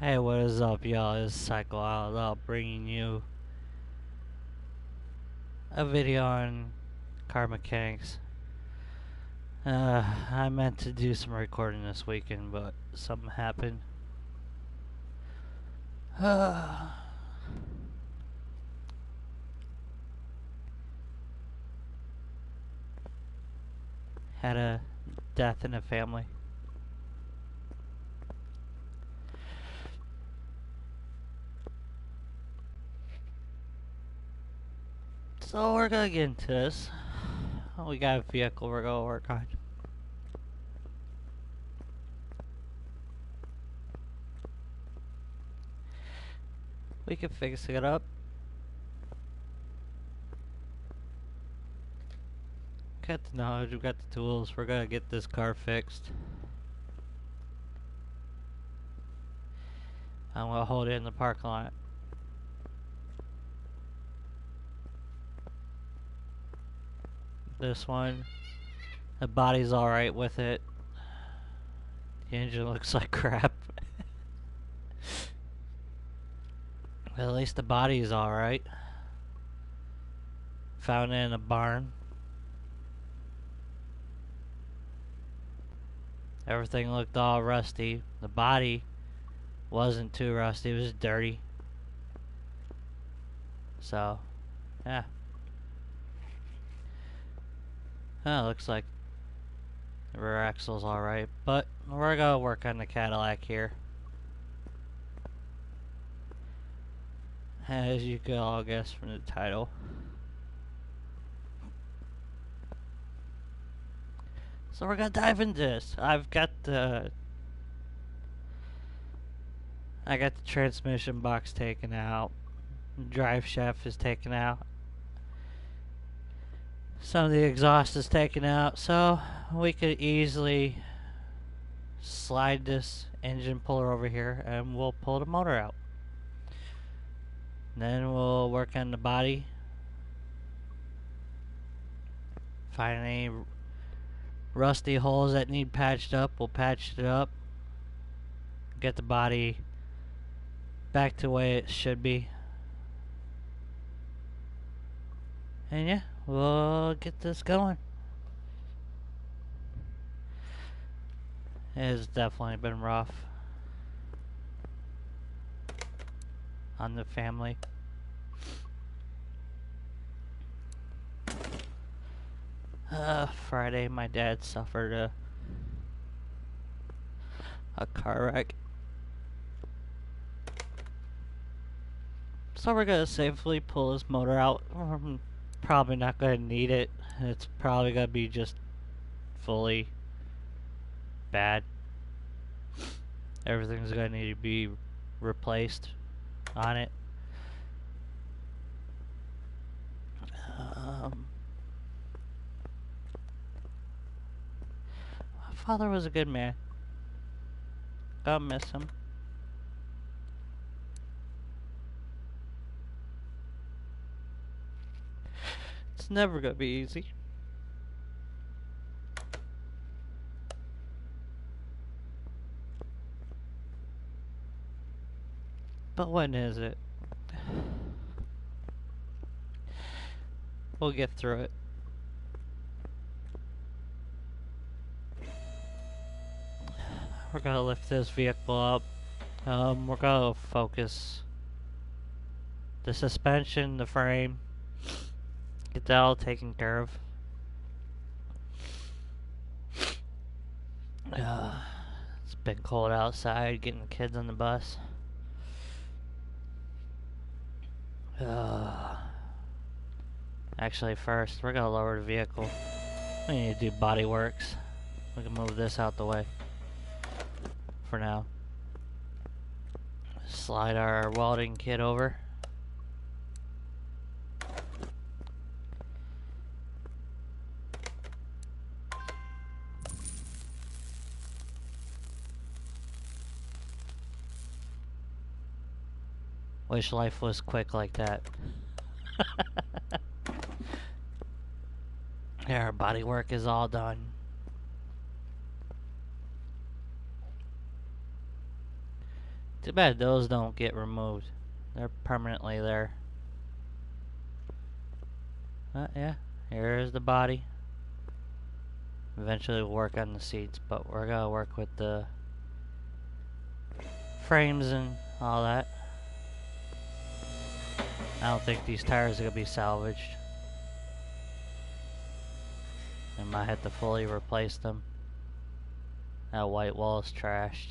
Hey, what is up, y'all? It's Cycle Out bringing you a video on car mechanics. I meant to do some recording this weekend, but something happened. Had a death in the family. So we're gonna get into this. We got a vehicle we're gonna work on. We can fix it up. Got the knowledge, we got the tools, we're gonna get this car fixed. I'm gonna hold it in the parking lot. This one, the body's alright with it. The engine looks like crap. At least the body's alright. Found it in a barn. Everything looked all rusty. The body wasn't too rusty, it was dirty. So, yeah. Looks like the rear axle's alright, but we're gonna work on the Cadillac here. As you can all guess from the title. So we're gonna dive into this. I got the transmission box taken out. The drive shaft is taken out. Some of the exhaust is taken out, so we could easily slide this engine puller over here and we'll pull the motor out. Then we'll work on the body. Find any rusty holes that need patched up, we'll patch it up. Get the body back to the way it should be. And yeah, we'll get this going. It's definitely been rough on the family. Friday, my dad suffered a car wreck. So we're gonna safely pull this motor out. We're probably not gonna need it. It's probably gonna be just fully bad. Everything's gonna need to be replaced on it. My father was a good man. Gonna miss him. It's never gonna be easy. But when is it? We'll get through it. We're gonna lift this vehicle up. We're gonna focus the suspension, the frame, get that all taken care of. It's been cold outside, getting the kids on the bus. Actually, first, we're gonna lower the vehicle. We need to do body works. We can move this out the way for now. Slide our welding kit over. Wish life was quick like that. Yeah, our body work is all done. Too bad those don't get removed. They're permanently there. Yeah, here's the body. Eventually we'll work on the seats, but we're gonna work with the frames and all that. I don't think these tires are gonna be salvaged. I might have to fully replace them. That white wall is trashed.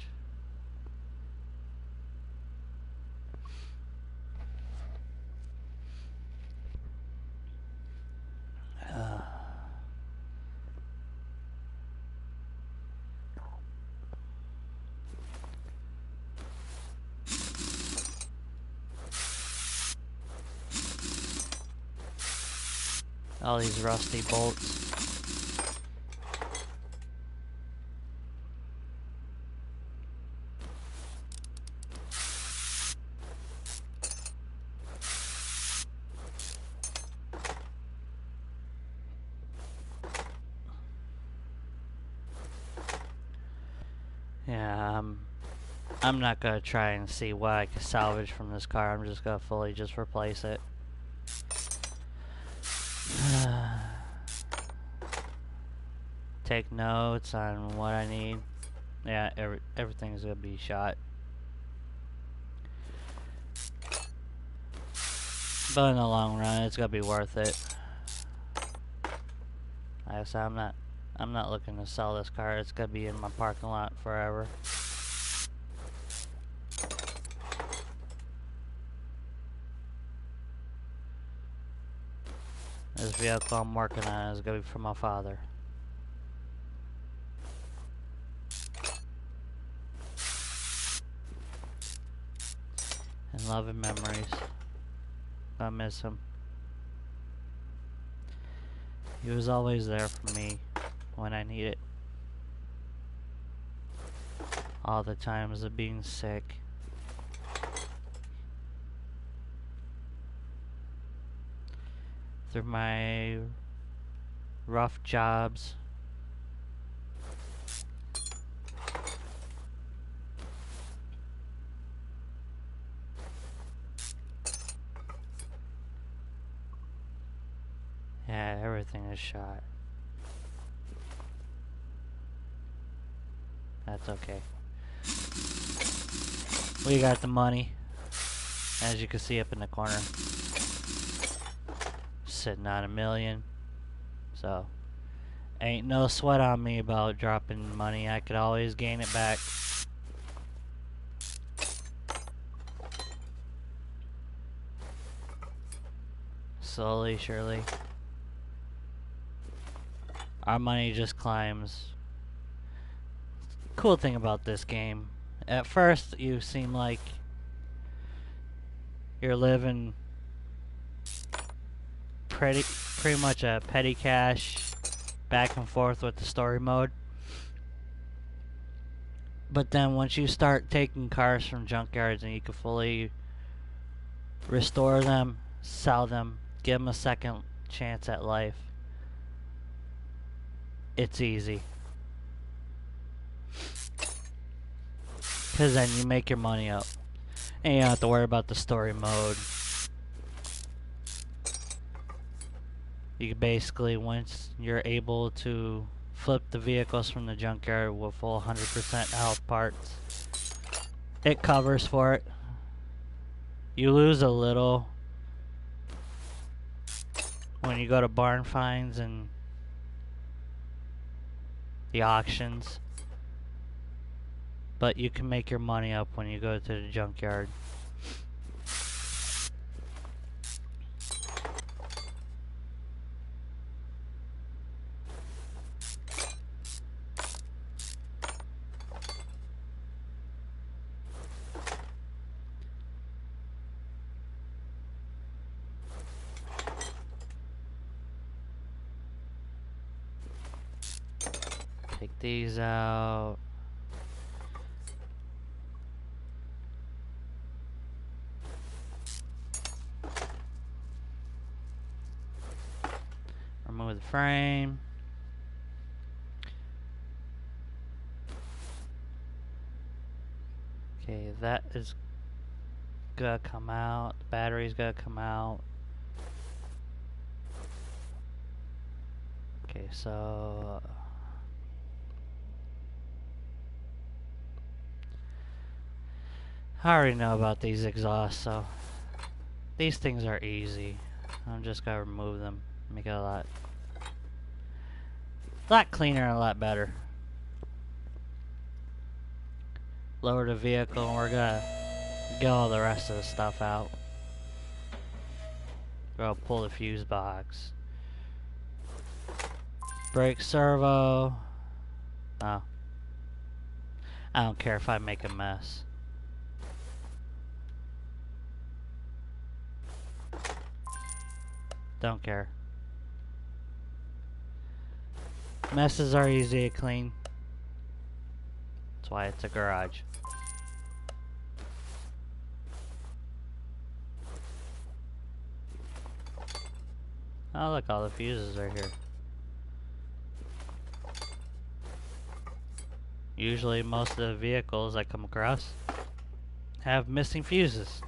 All these rusty bolts. Yeah, I'm not gonna try and see what I can salvage from this car. I'm just gonna fully just replace it. Take notes on what I need. Yeah, everything's gonna be shot. But in the long run, it's gonna be worth it. Like I said, I'm not looking to sell this car. It's gonna be in my parking lot forever. This vehicle I'm working on is gonna be for my father. And loving memories. I miss him. He was always there for me when I need it. All the times of being sick. Through my rough jobs. Yeah, everything is shot. That's okay. We got the money. As you can see up in the corner. Sitting on $1 million. So, ain't no sweat on me about dropping money. I could always gain it back. Slowly, surely. Our money just climbs. Cool thing about this game. At first, you seem like you're living pretty much a petty cash back and forth with the story mode. But then once you start taking cars from junkyards and you can fully restore them, sell them, give them a second chance at life, it's easy. Because then you make your money up. And you don't have to worry about the story mode. You can basically, once you're able to flip the vehicles from the junkyard with full 100% health parts, it covers for it. You lose a little when you go to barn finds and the auctions, but you can make your money up when you go to the junkyard. Take these out. Remove the frame. Okay, that is gonna come out. The battery's gonna come out. Okay, so I already know about these exhausts, so these things are easy. I'm just gonna remove them, make it a lot cleaner and a lot better. Lower the vehicle, and we're gonna get all the rest of the stuff out. We're gonna pull the fuse box. Brake servo. Oh. I don't care if I make a mess. Don't care. Messes are easy to clean. That's why it's a garage. Oh look, all the fuses are here. Usually most of the vehicles I come across have missing fuses.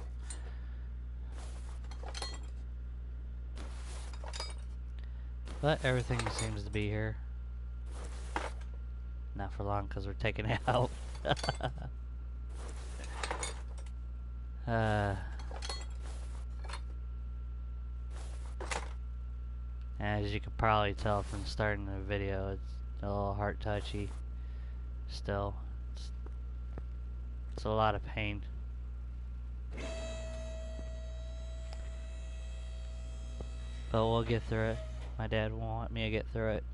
But everything seems to be here. Not for long because we're taking it out. As you can probably tell from starting the video, it's a little heart touchy. Still, it's a lot of pain. But we'll get through it. My dad won't want me to get through it.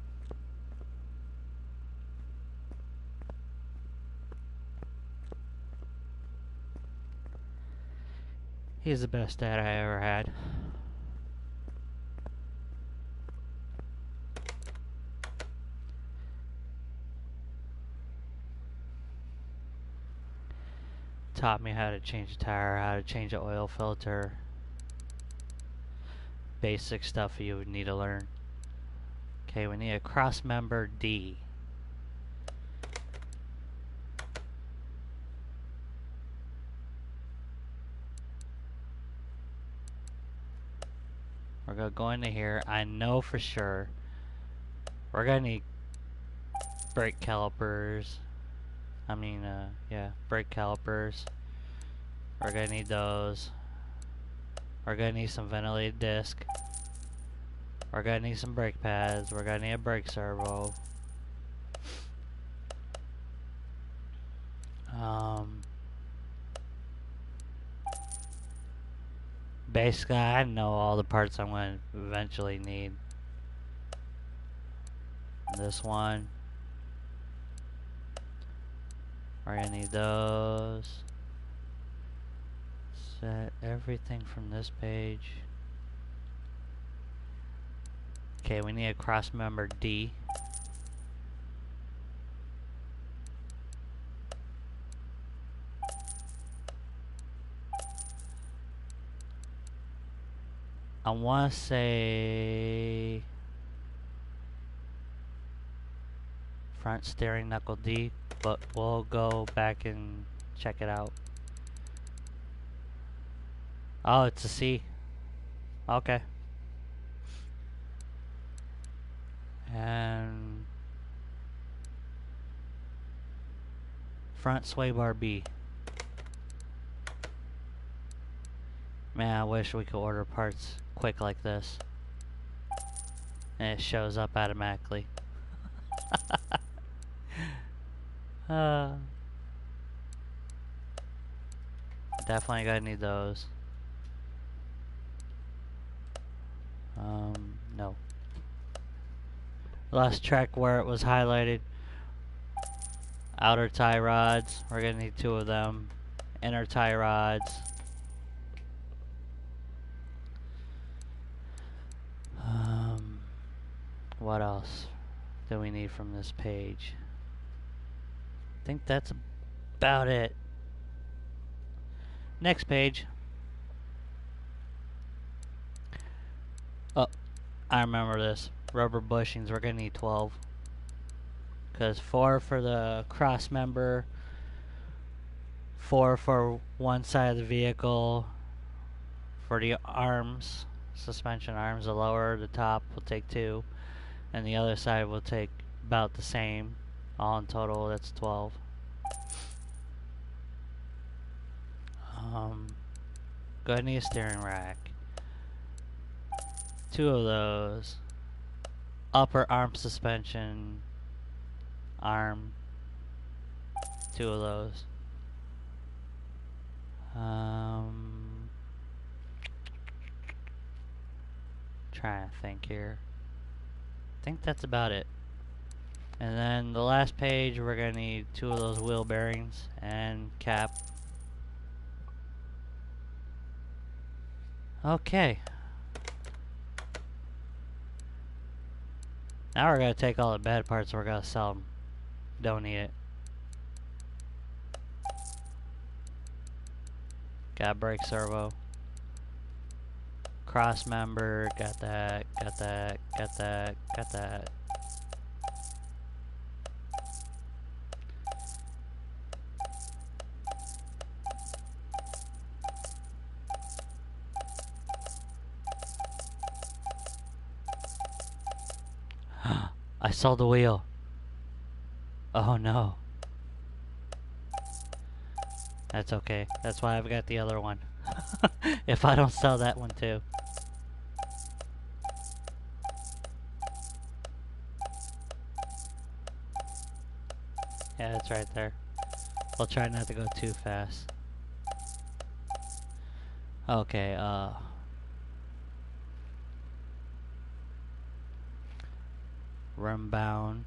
He's the best dad I ever had. Taught me how to change a tire, how to change an oil filter. Basic stuff you would need to learn. Okay, we need a cross member D. We're gonna go into here. I know for sure we're gonna need brake calipers. Brake calipers. We're gonna need those. We're gonna need some ventilated disc. We're gonna need some brake pads. We're gonna need a brake servo. Basically, I know all the parts I'm going to eventually need. This one. We're going to need those. Set everything from this page. Okay, we need a cross member D. I want to say front steering knuckle D, but we'll go back and check it out. Oh, it's a C. Okay. And front sway bar B. Man, I wish we could order parts quick like this. And it shows up automatically. Definitely gonna need those. No. Lost track where it was highlighted. Outer tie rods. We're gonna need 2 of them. Inner tie rods. What else do we need from this page? I think that's about it. Next page. Oh, I remember this. Rubber bushings, we're gonna need 12. Because 4 for the cross member, 4 for one side of the vehicle. For the arms, suspension arms, the lower, the top will take 2, and the other side will take about the same. All in total, that's 12. Go ahead and need a steering rack. 2 of those. Upper arm suspension arm. 2 of those. Trying to think here. I think that's about it. And then the last page, we're gonna need 2 of those wheel bearings and cap. Okay. Now we're gonna take all the bad parts, we're gonna sell them. Don't need it. Got brake servo. Cross member, got that, got that, got that, got that. I saw the wheel. Oh no. That's okay. That's why I've got the other one. If I don't sell that one too. Yeah, it's right there. I'll try not to go too fast. Okay, rim bound.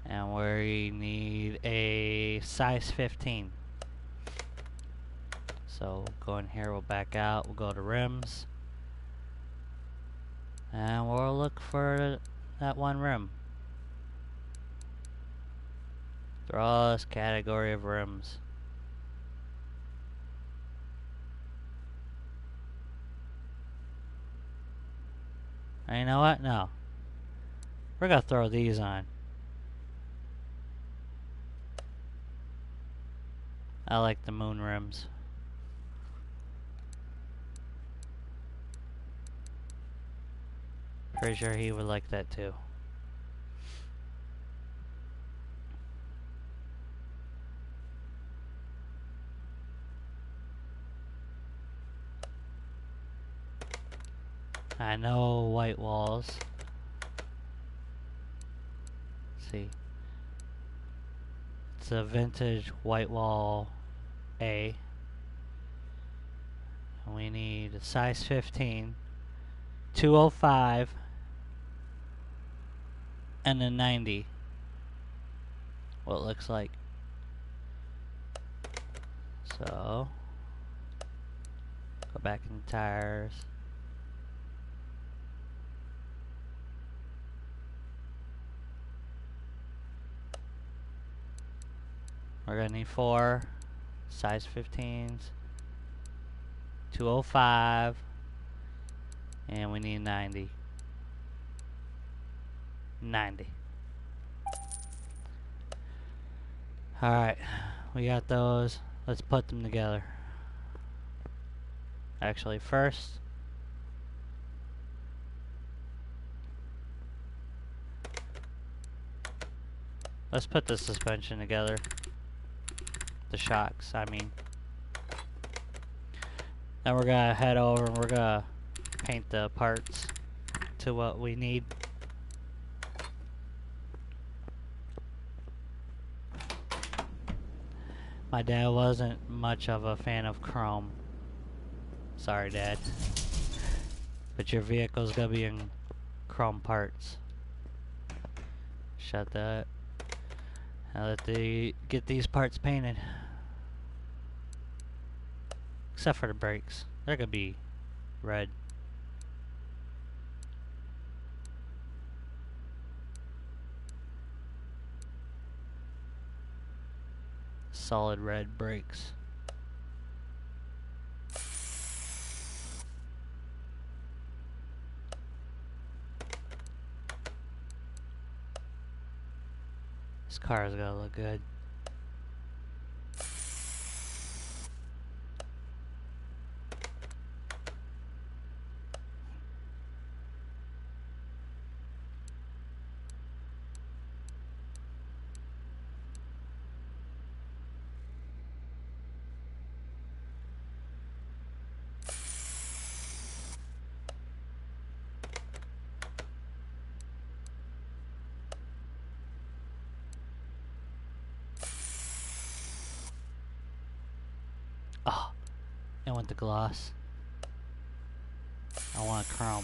And we need a size 15. So go in here, we'll back out, we'll go to rims. And we'll look for that one rim. Broadest category of rims. And you know what? No. We're gonna throw these on. I like the moon rims. Pretty sure he would like that too. I know white walls. Let's see. It's a vintage white wall A. And we need a size 15, 205, and a 90. What it looks like. So, go back in the tires. We're gonna need 4 size 15s, 205, and we need 90. 90. Alright, we got those. Let's put them together. Actually, first, let's put the suspension together. The shocks, I mean. Then we're gonna head over and we're gonna paint the parts to what we need. My dad wasn't much of a fan of chrome. Sorry, Dad. But your vehicle's gonna be in chrome parts. Shut that. Now let get these parts painted. Except for the brakes. They're gonna be red. Solid red brakes. This car is gonna look good. Oh, I want the gloss. I want chrome.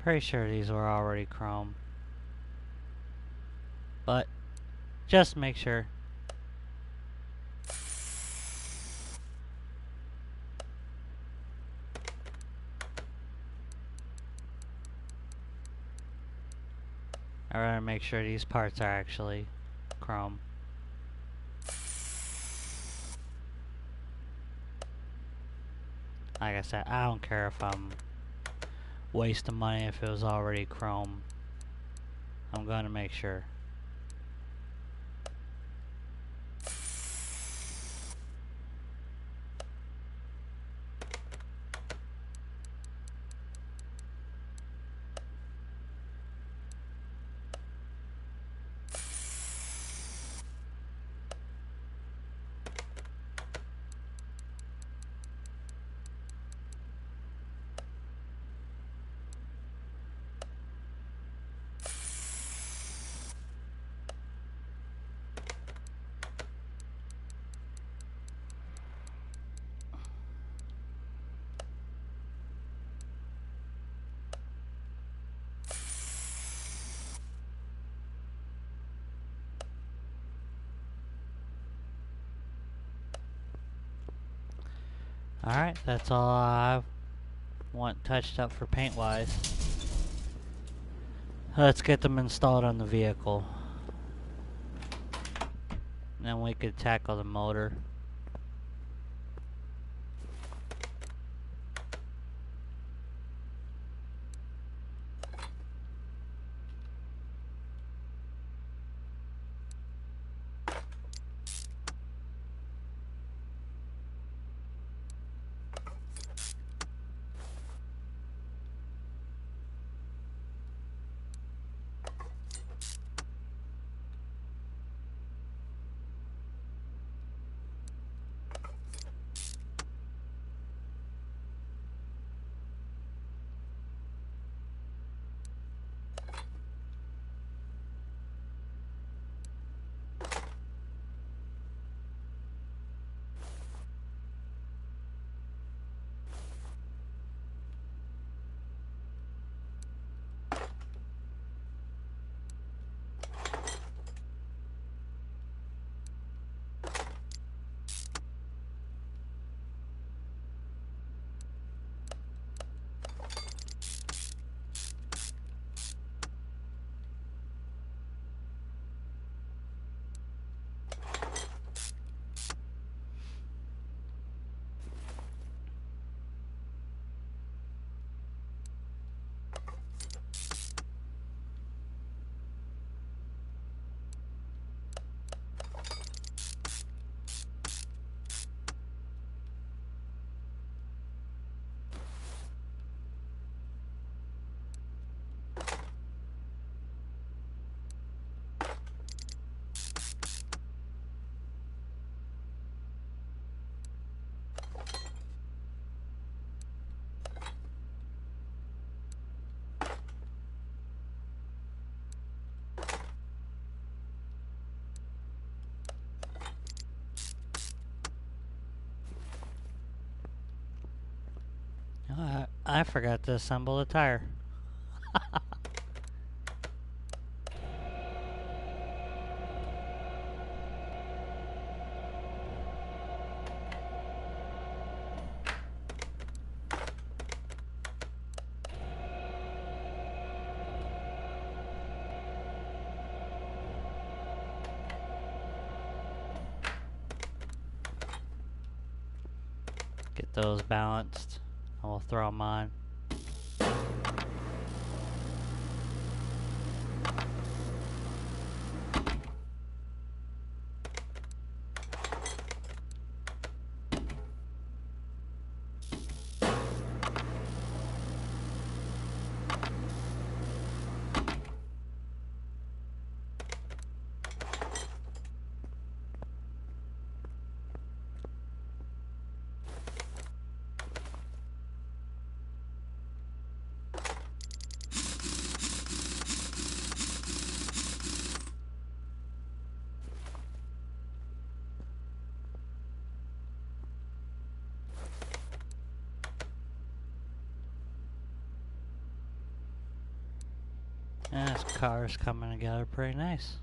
Pretty sure these were already chrome. But just make sure. I rather make sure these parts are actually chrome. Like I said, I don't care if I'm wasting money if it was already chrome. I'm gonna make sure. Alright, that's all I want touched up for paint wise. Let's get them installed on the vehicle. Then we could tackle the motor. I forgot to assemble the tire. those balanced. And we'll throw them on. And this car's coming together pretty nice.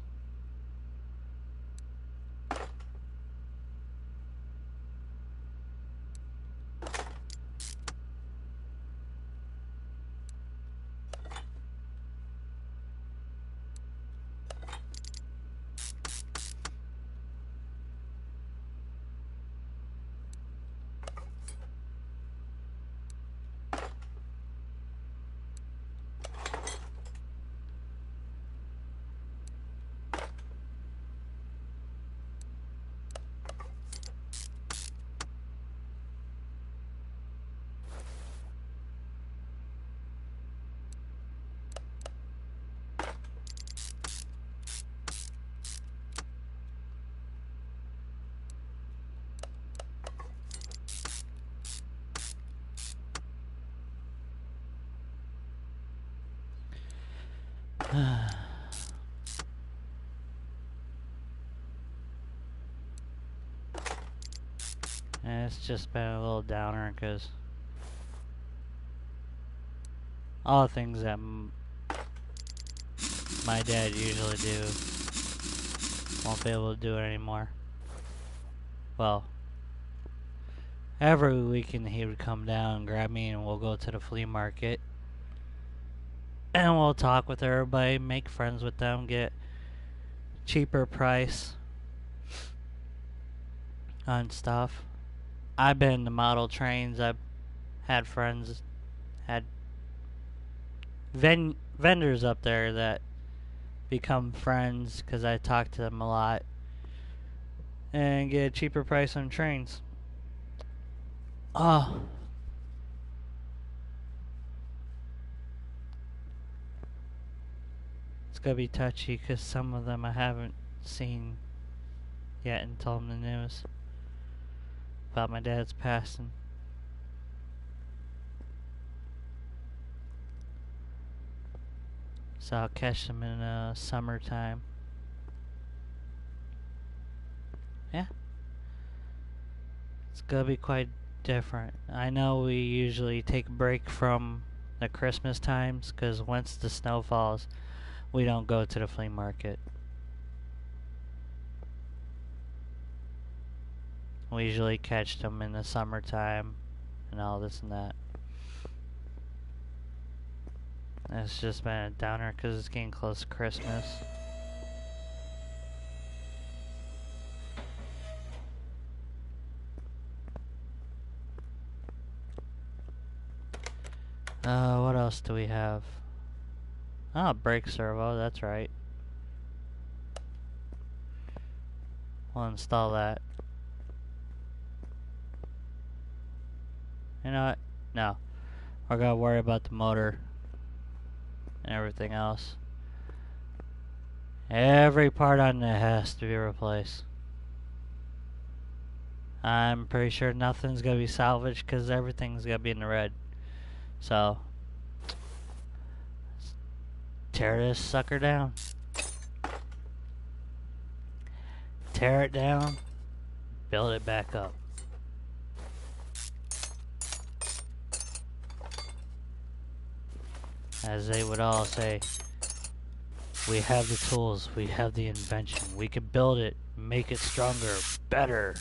And it's just been a little downer because all the things that my dad usually do won't be able to do it anymore. Well, every weekend he would come down and grab me and we'll go to the flea market. And we'll talk with everybody, make friends with them, get cheaper price on stuff. I've been to model trains. I've had friends, had vendors up there that become friends because I talk to them a lot and get a cheaper price on trains. Oh. It's gonna be touchy because some of them I haven't seen yet and told them the news about my dad's passing. So I'll catch them in summertime. Yeah. It's gonna be quite different. I know we usually take a break from the Christmas times because once the snow falls, we don't go to the flea market. We usually catch them in the summertime and all this and that. It's just been a downer because it's getting close to Christmas. What else do we have? Oh, brake servo, that's right. We'll install that. You know what? No. We're gonna worry about the motor and everything else. Every part on it has to be replaced. I'm pretty sure nothing's gonna be salvaged because everything's gonna be in the red. So, tear this sucker down. Tear it down, build it back up. As they would all say, we have the tools, we have the invention, we can build it, make it stronger, better.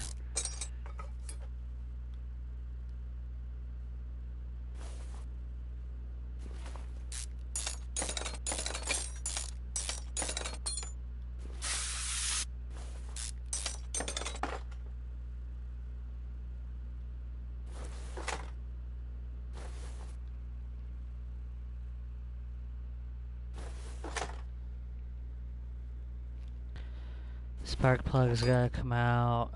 Spark plug's gotta come out.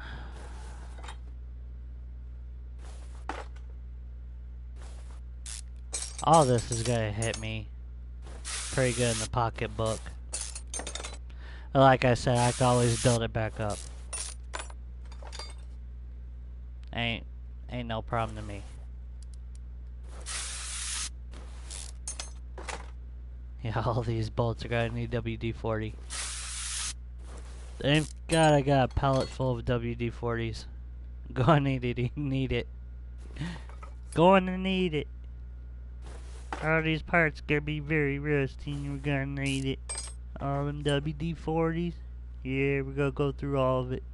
All this is gonna hit me pretty good in the pocketbook. Like I said, I can always build it back up. Ain't no problem to me. Yeah, all these bolts are gonna need WD-40. Thank God I got a pallet full of WD-40s. Gonna need it. Gonna need it. All these parts gonna be very rusty and we're gonna need it. All them WD-40s. Yeah, we're gonna go through all of it.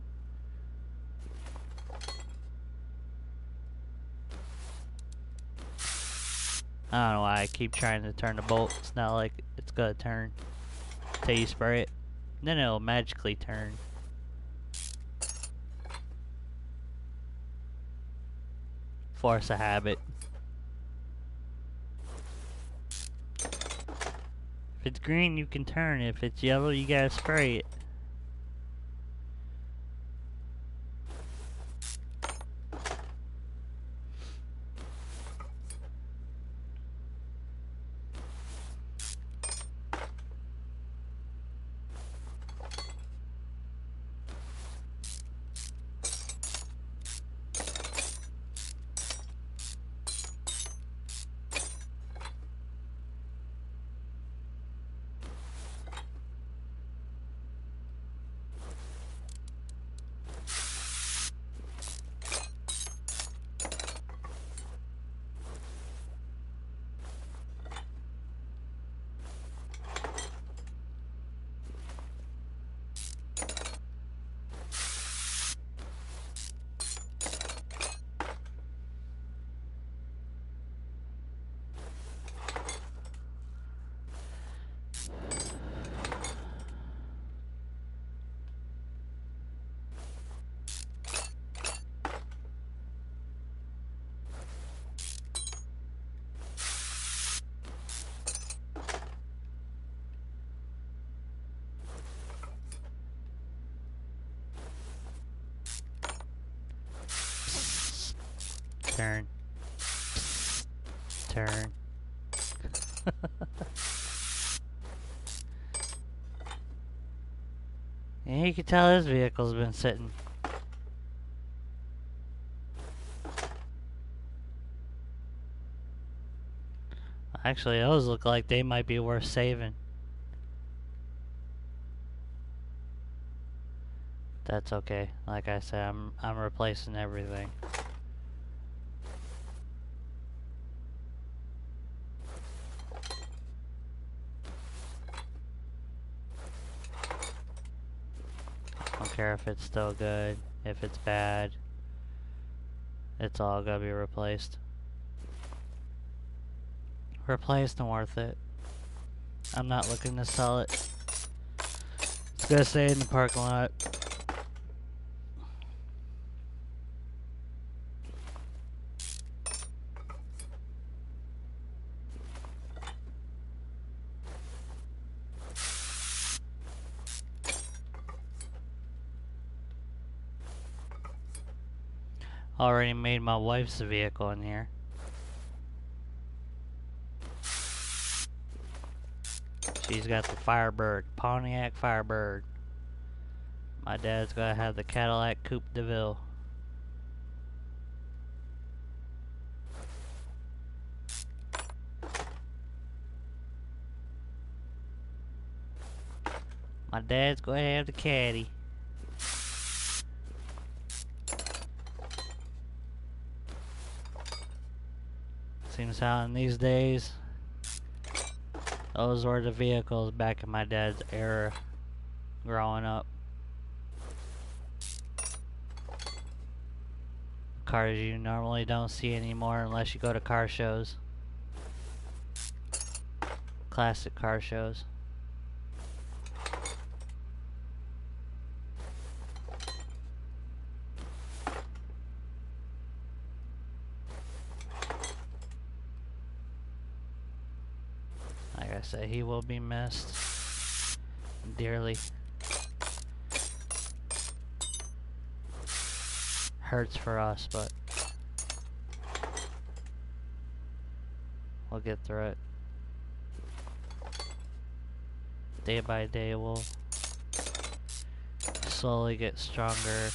I don't know why I keep trying to turn the bolt. It's not like it's gonna turn till you spray it. Then it'll magically turn. Force a habit. If it's green, you can turn. If it's yellow, you gotta spray it. Turn. Turn. And you can tell this vehicle's been sitting. Actually, those look like they might be worth saving. That's okay. Like I said, I'm replacing everything. I don't care if it's still good, if it's bad. It's all gonna be replaced. Replaced and worth it. I'm not looking to sell it. It's gonna stay in the parking lot. Already made my wife's vehicle in here. She's got the Firebird, Pontiac Firebird. My dad's gonna have the Cadillac Coupe de Ville. My dad's gonna have the Caddy. Seems how in these days, those were the vehicles back in my dad's era, growing up. Cars you normally don't see anymore unless you go to car shows. Classic car shows. Like I said, he will be missed dearly. hurts for us, but we'll get through it. Day by day, we'll slowly get stronger.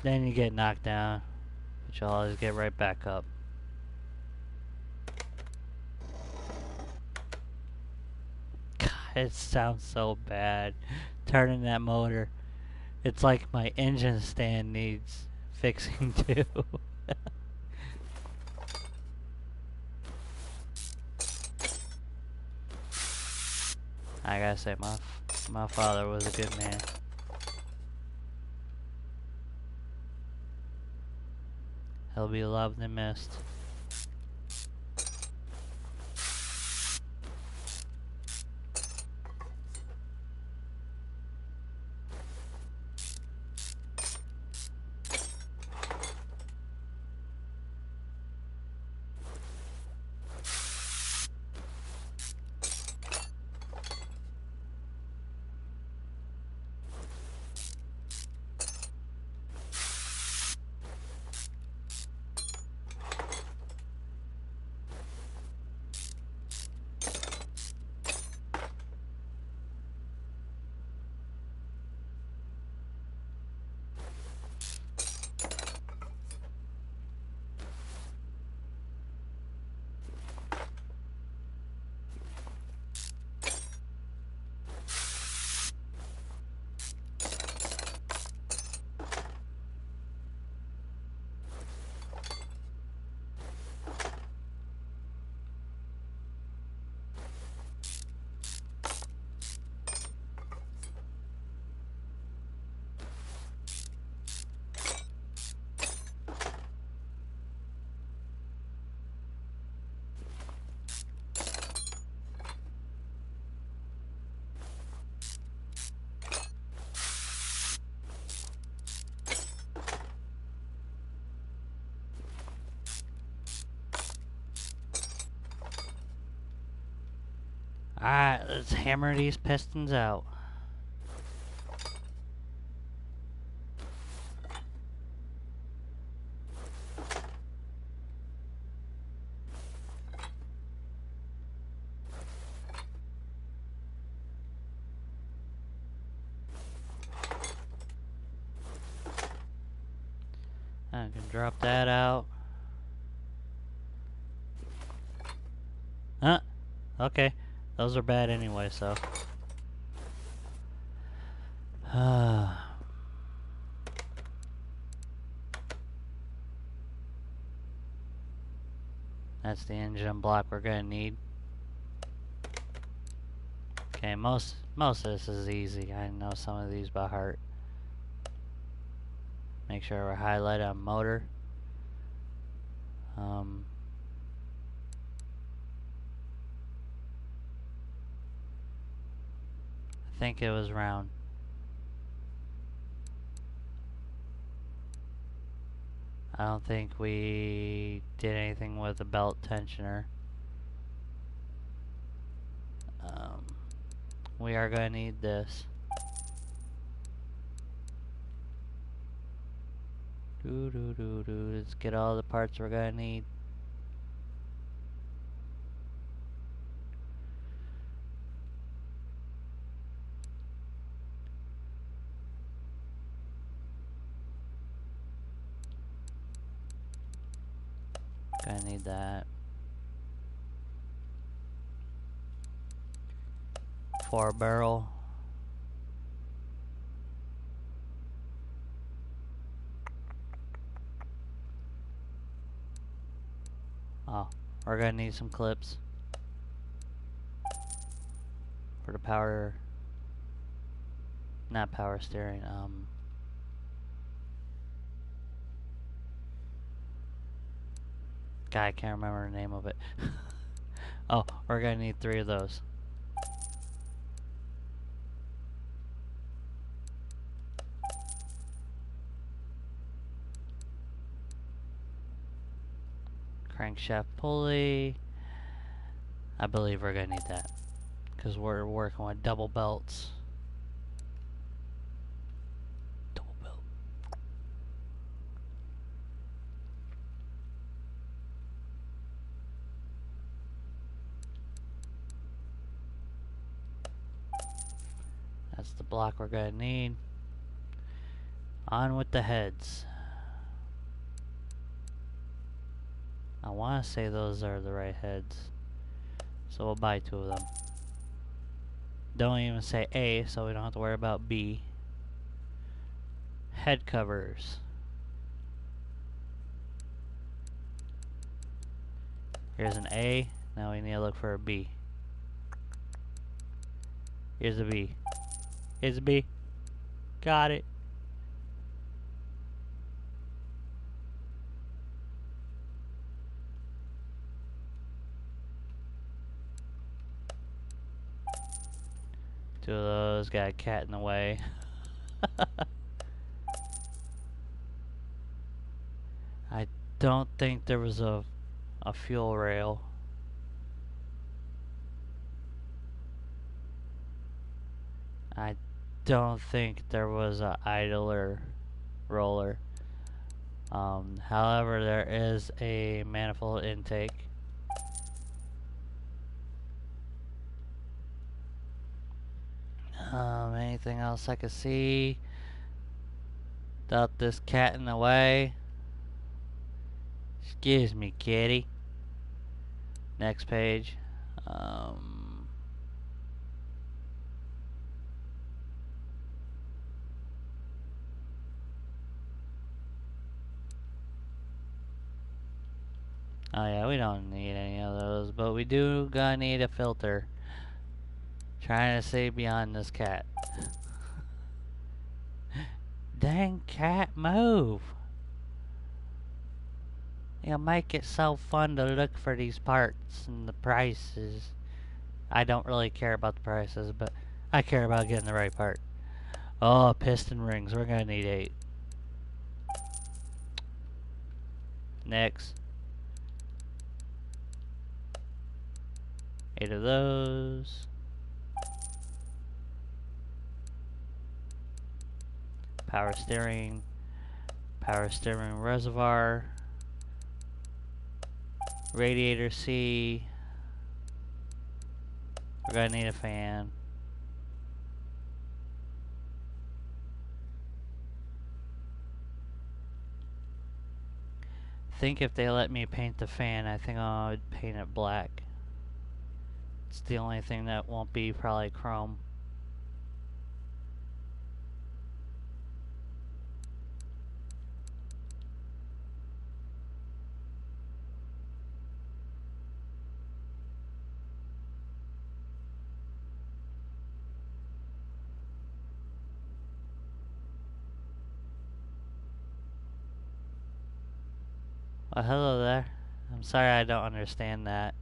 Then you get knocked down, but you'll always get right back up. God, it sounds so bad. Turning that motor. It's like my engine stand needs fixing too. I gotta say, my father was a good man. He'll be loved and missed. Alright, let's hammer these pistons out. I can drop that out. Huh? Okay. Those are bad anyway, so. That's the engine block we're gonna need. Okay, most of this is easy. I know some of these by heart. Make sure we highlight on motor. I think it was round. I don't think we did anything with the belt tensioner. We are going to need this. Let's get all the parts we're going to need. Gonna need that. 4-barrel. Oh, we're gonna need some clips for the power, not power steering, God, I can't remember the name of it. Oh, we're gonna need 3 of those. Crankshaft pulley. I believe we're gonna need that because we're working with double belts. block we're gonna need. On with the heads. I want to say those are the right heads, so we'll buy 2 of them. Don't even say A, so we don't have to worry about B. Head covers. Here's an A. Now we need to look for a B. Here's a B. Here's a B. Got it. Two of those, got a cat in the way. I don't think there was a fuel rail. I don't think there was a idler roller. However, there is a manifold intake. Anything else I can see? Without this cat in the way. Excuse me, kitty. Next page. Oh yeah, we don't need any of those, but we do gonna need a filter. Trying to see beyond this cat. Dang cat, move! You make it so fun to look for these parts and the prices. I don't really care about the prices, but I care about getting the right part. Oh, piston rings. We're gonna need 8. Next. 8 of those. Power steering reservoir, radiator C. We're gonna need a fan. I think if they let me paint the fan, I think I would paint it black. It's the only thing that won't be probably chrome. Well, hello there. I'm sorry I don't understand that.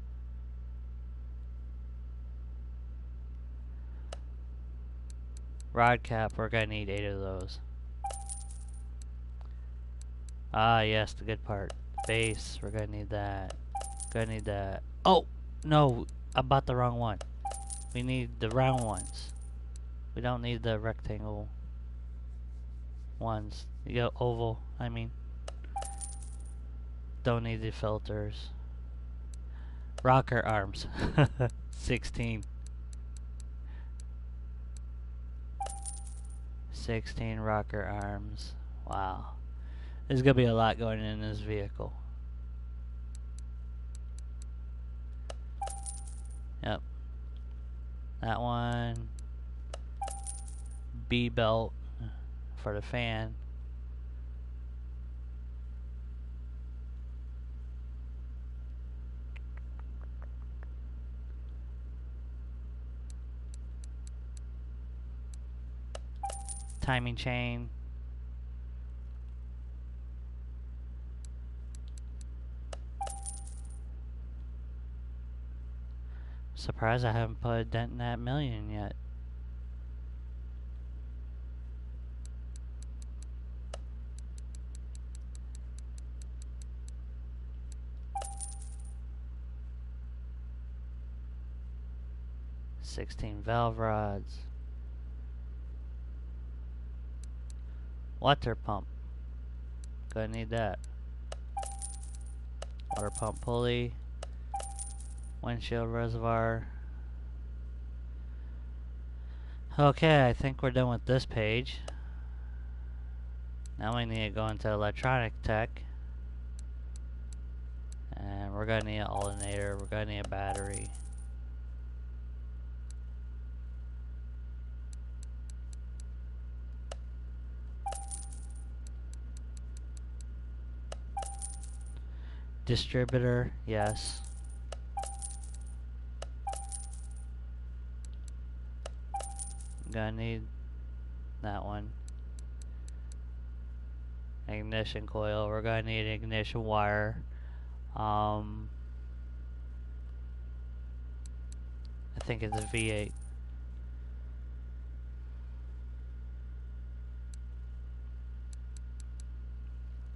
Rod cap, we're gonna need 8 of those. Ah, yes, the good part. Base, we're gonna need that. Gonna need that. Oh! No, I bought the wrong one. We need the round ones. We don't need the rectangle ones. You go oval, I mean. Don't need the filters. Rocker arms. 16. 16 rocker arms. Wow. There's gonna be a lot going in this vehicle. Yep. That one. B belt for the fan. Timing chain. Surprised I haven't put a dent in that million yet. $16 valve rods. Water pump. Gonna need that. Water pump pulley. Windshield reservoir. Okay, I think we're done with this page. Now we need to go into electronic tech. And we're gonna need an alternator, we're gonna need a battery. Distributor, yes. Gonna need that one. Ignition coil, we're gonna need an ignition wire. I think it's a V8.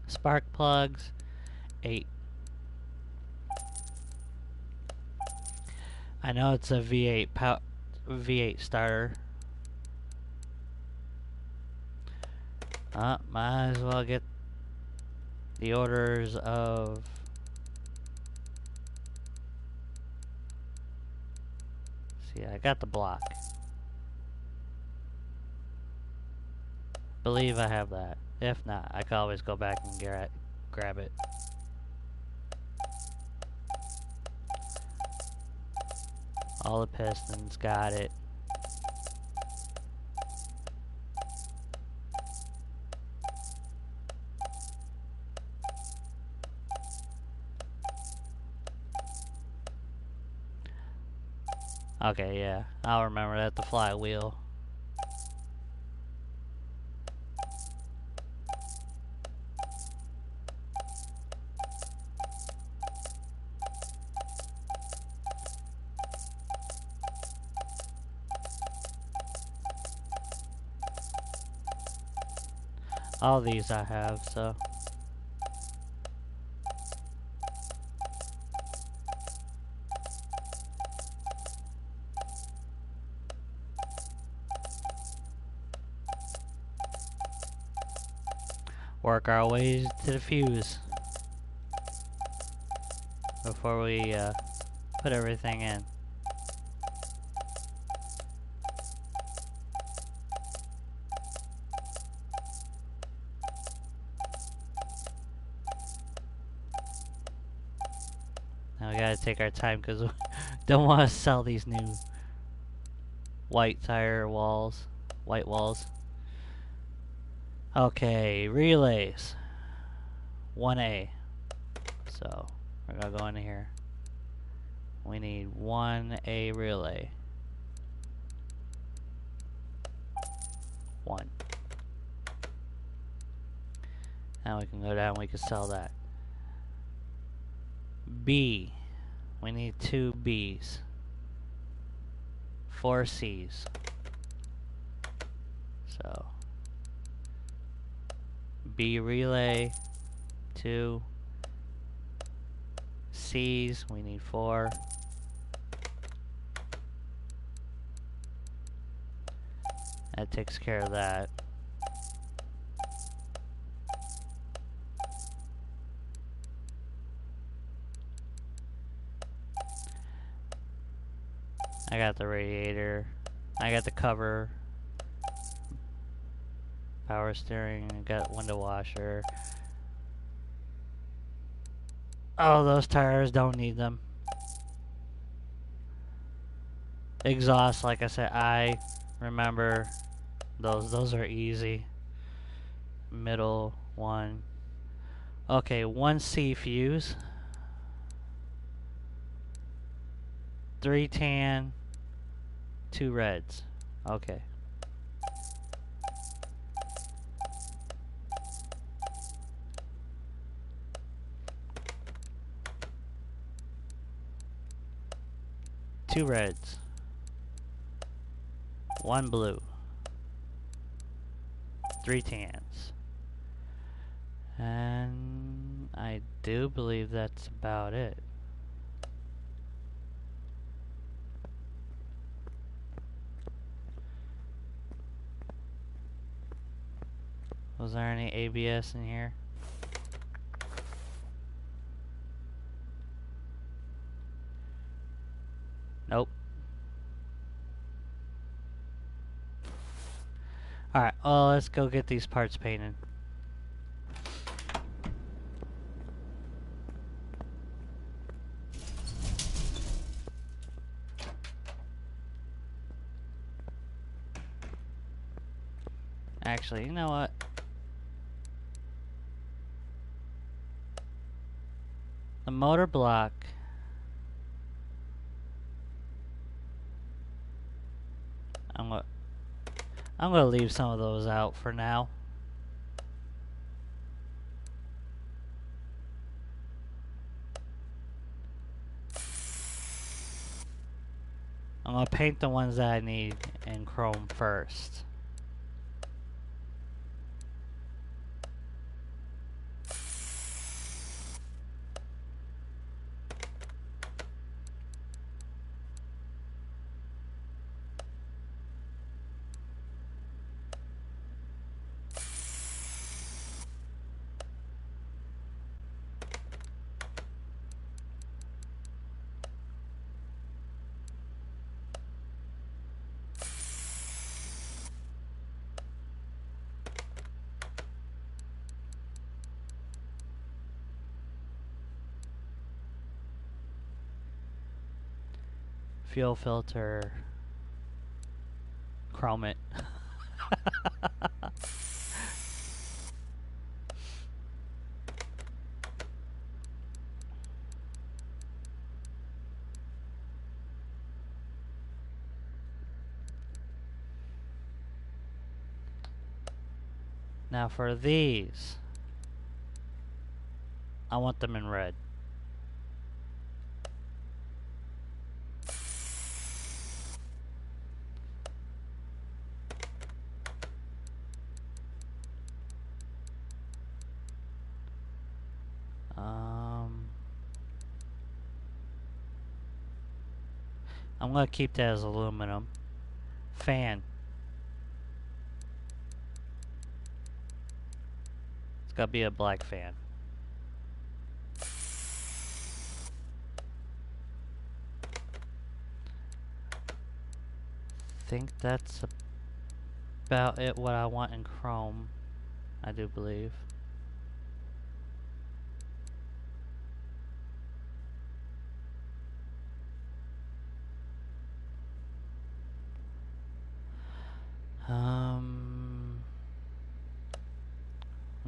Spark plugs, 8. I know it's a V8 starter. Might as well get the orders of see, I got the block. Believe I have that. If not, I can always go back and grab it. All the pistons, got it. Okay, yeah, I'll remember that, the flywheel. All these I have, so. Work our way to the fuse before we put everything in. Now we gotta take our time because we don't want to sell these new white walls. Okay, relays. 1A. So, we're gonna go into here. We need 1A relay. 1. Now we can go down, we can sell that. B. We need 2 Bs. 4 Cs. So, B relay, 2. C's, we need 4. That takes care of that. I got the radiator. I got the cover. Power steering. I got window washer. Oh, those tires, don't need them. Exhaust, like I said, I remember those are easy. Middle one. Okay, 1C fuse. 3 tan, 2 reds. Okay. Two reds. 1 blue. 3 tans. And I do believe that's about it. Was there any ABS in here? Nope. Alright, well, let's go get these parts painted. Actually, you know what? The motor block. I'm gonna leave some of those out for now. I'm gonna paint the ones that I need in chrome first. Fuel filter. Chrome it. Now for these, I want them in red. I'm gonna keep that as aluminum. Fan. It's gotta be a black fan. Think that's about it what I want in chrome. I do believe.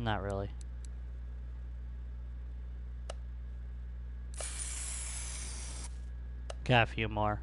Not really. Got a few more.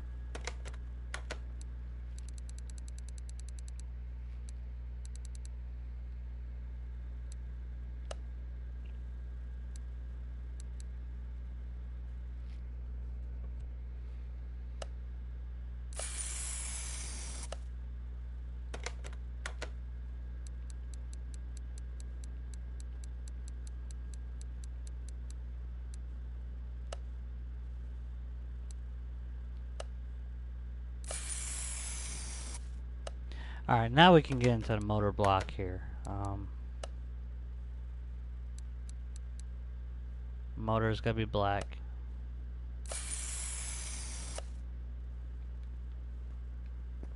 Alright, now we can get into the motor block here. Motor's gonna be black.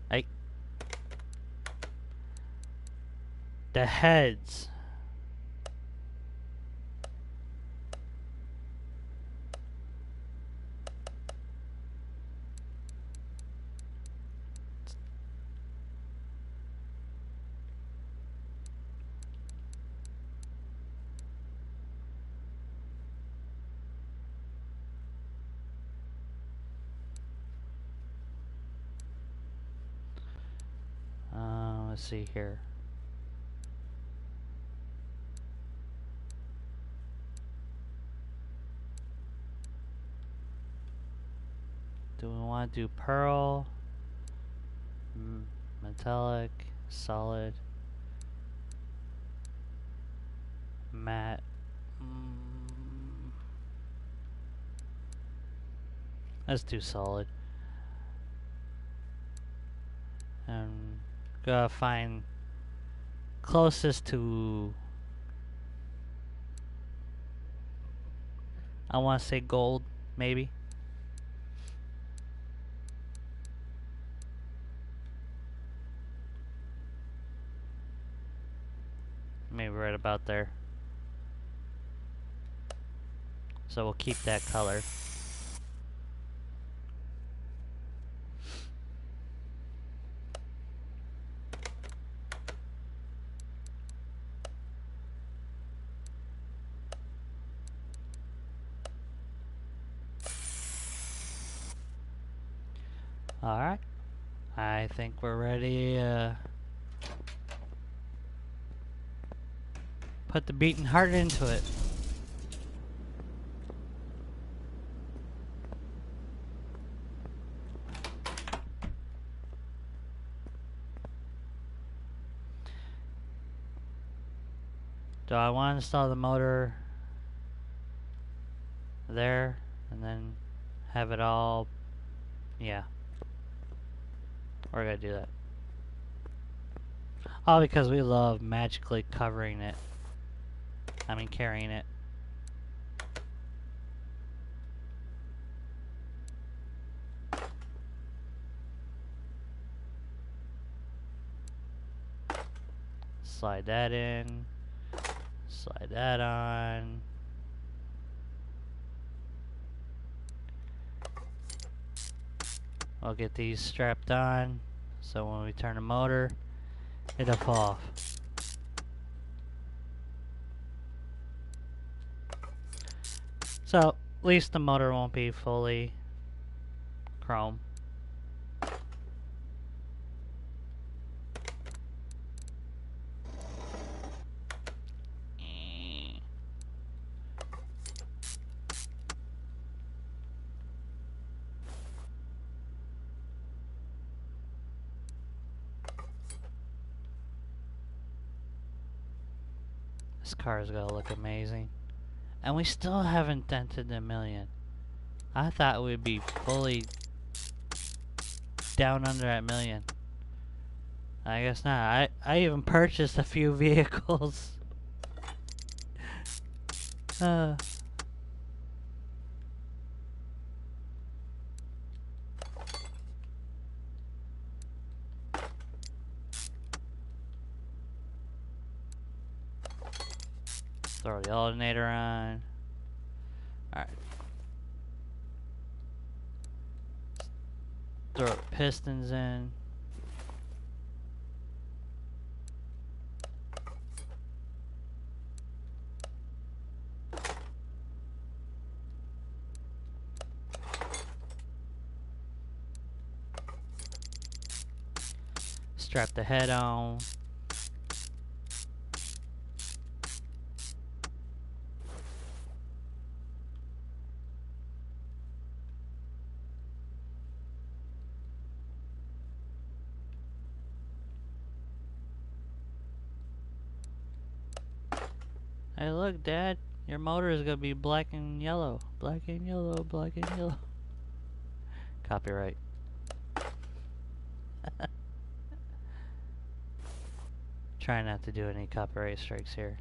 Hey. The heads. Let's see here. Do we want to do pearl, metallic, solid, matte? Let's do solid. And gotta find closest to, I want to say gold, maybe. about there. So we'll keep that color. Alright. I think we're ready to put the beating heart into it. Do I want to install the motor there and then have it all? Yeah. We're gonna do that. All because we love magically covering it. I mean carrying it. Slide that in. Slide that on. I'll get these strapped on so when we turn the motor, it'll fall off. So at least the motor won't be fully chrome. This car is gonna look amazing. And we still haven't dented the million. I thought we'd be fully down under that million. I guess not. I even purchased a few vehicles. Throw the alternator on. Alright. Throw the pistons in. Strap the head on. Hey look, Dad, your motor is gonna be black and yellow. Black and yellow, black and yellow. Copyright. Try not to do any copyright strikes here.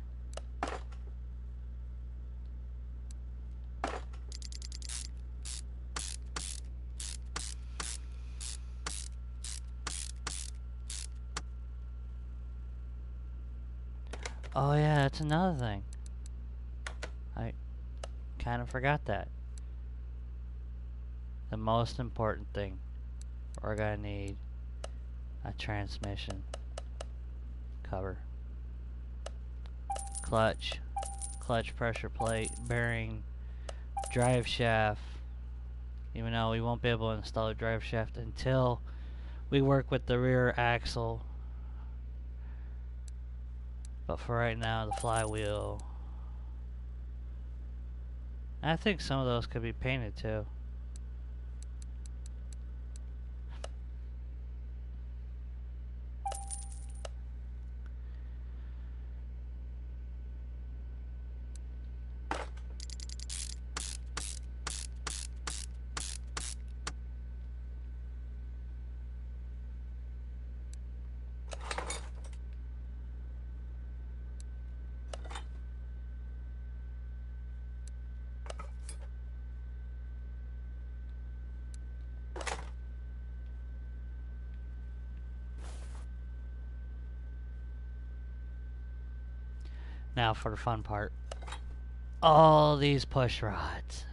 Oh yeah, that's another thing. I kind of forgot that. The most important thing. We're gonna need a transmission cover. Clutch pressure plate, bearing, drive shaft. Even though we won't be able to install a drive shaft until we work with the rear axle. But for right now, the flywheel. I think some of those could be painted too. Now for the fun part. All these push rods.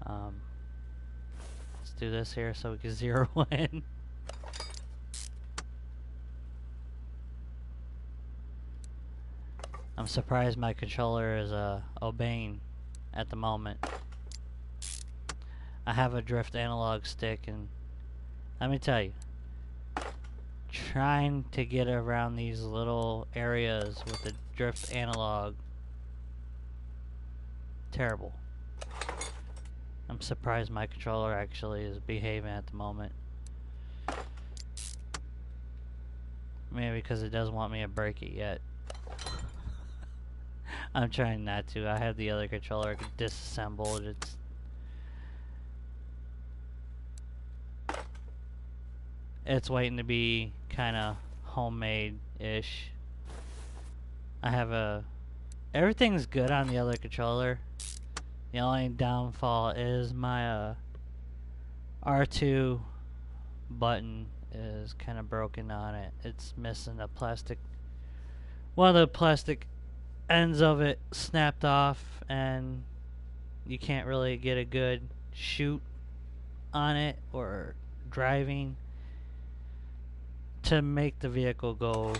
Let's do this here so we can zero in. I'm surprised my controller is obeying at the moment. I have a drift analog stick, and let me tell you, trying to get around these little areas with the drift analog, terrible. I'm surprised my controller actually is behaving at the moment. Maybe because it doesn't want me to break it yet. I'm trying not to. I have the other controller disassembled. It's waiting to be kind of homemade-ish. I have everything's good on the other controller. The only downfall is my R2 button is kind of broken on it. It's missing a plastic. One of the plastic ends of it snapped off, and you can't really get a good shoot on it or driving. To make the vehicle go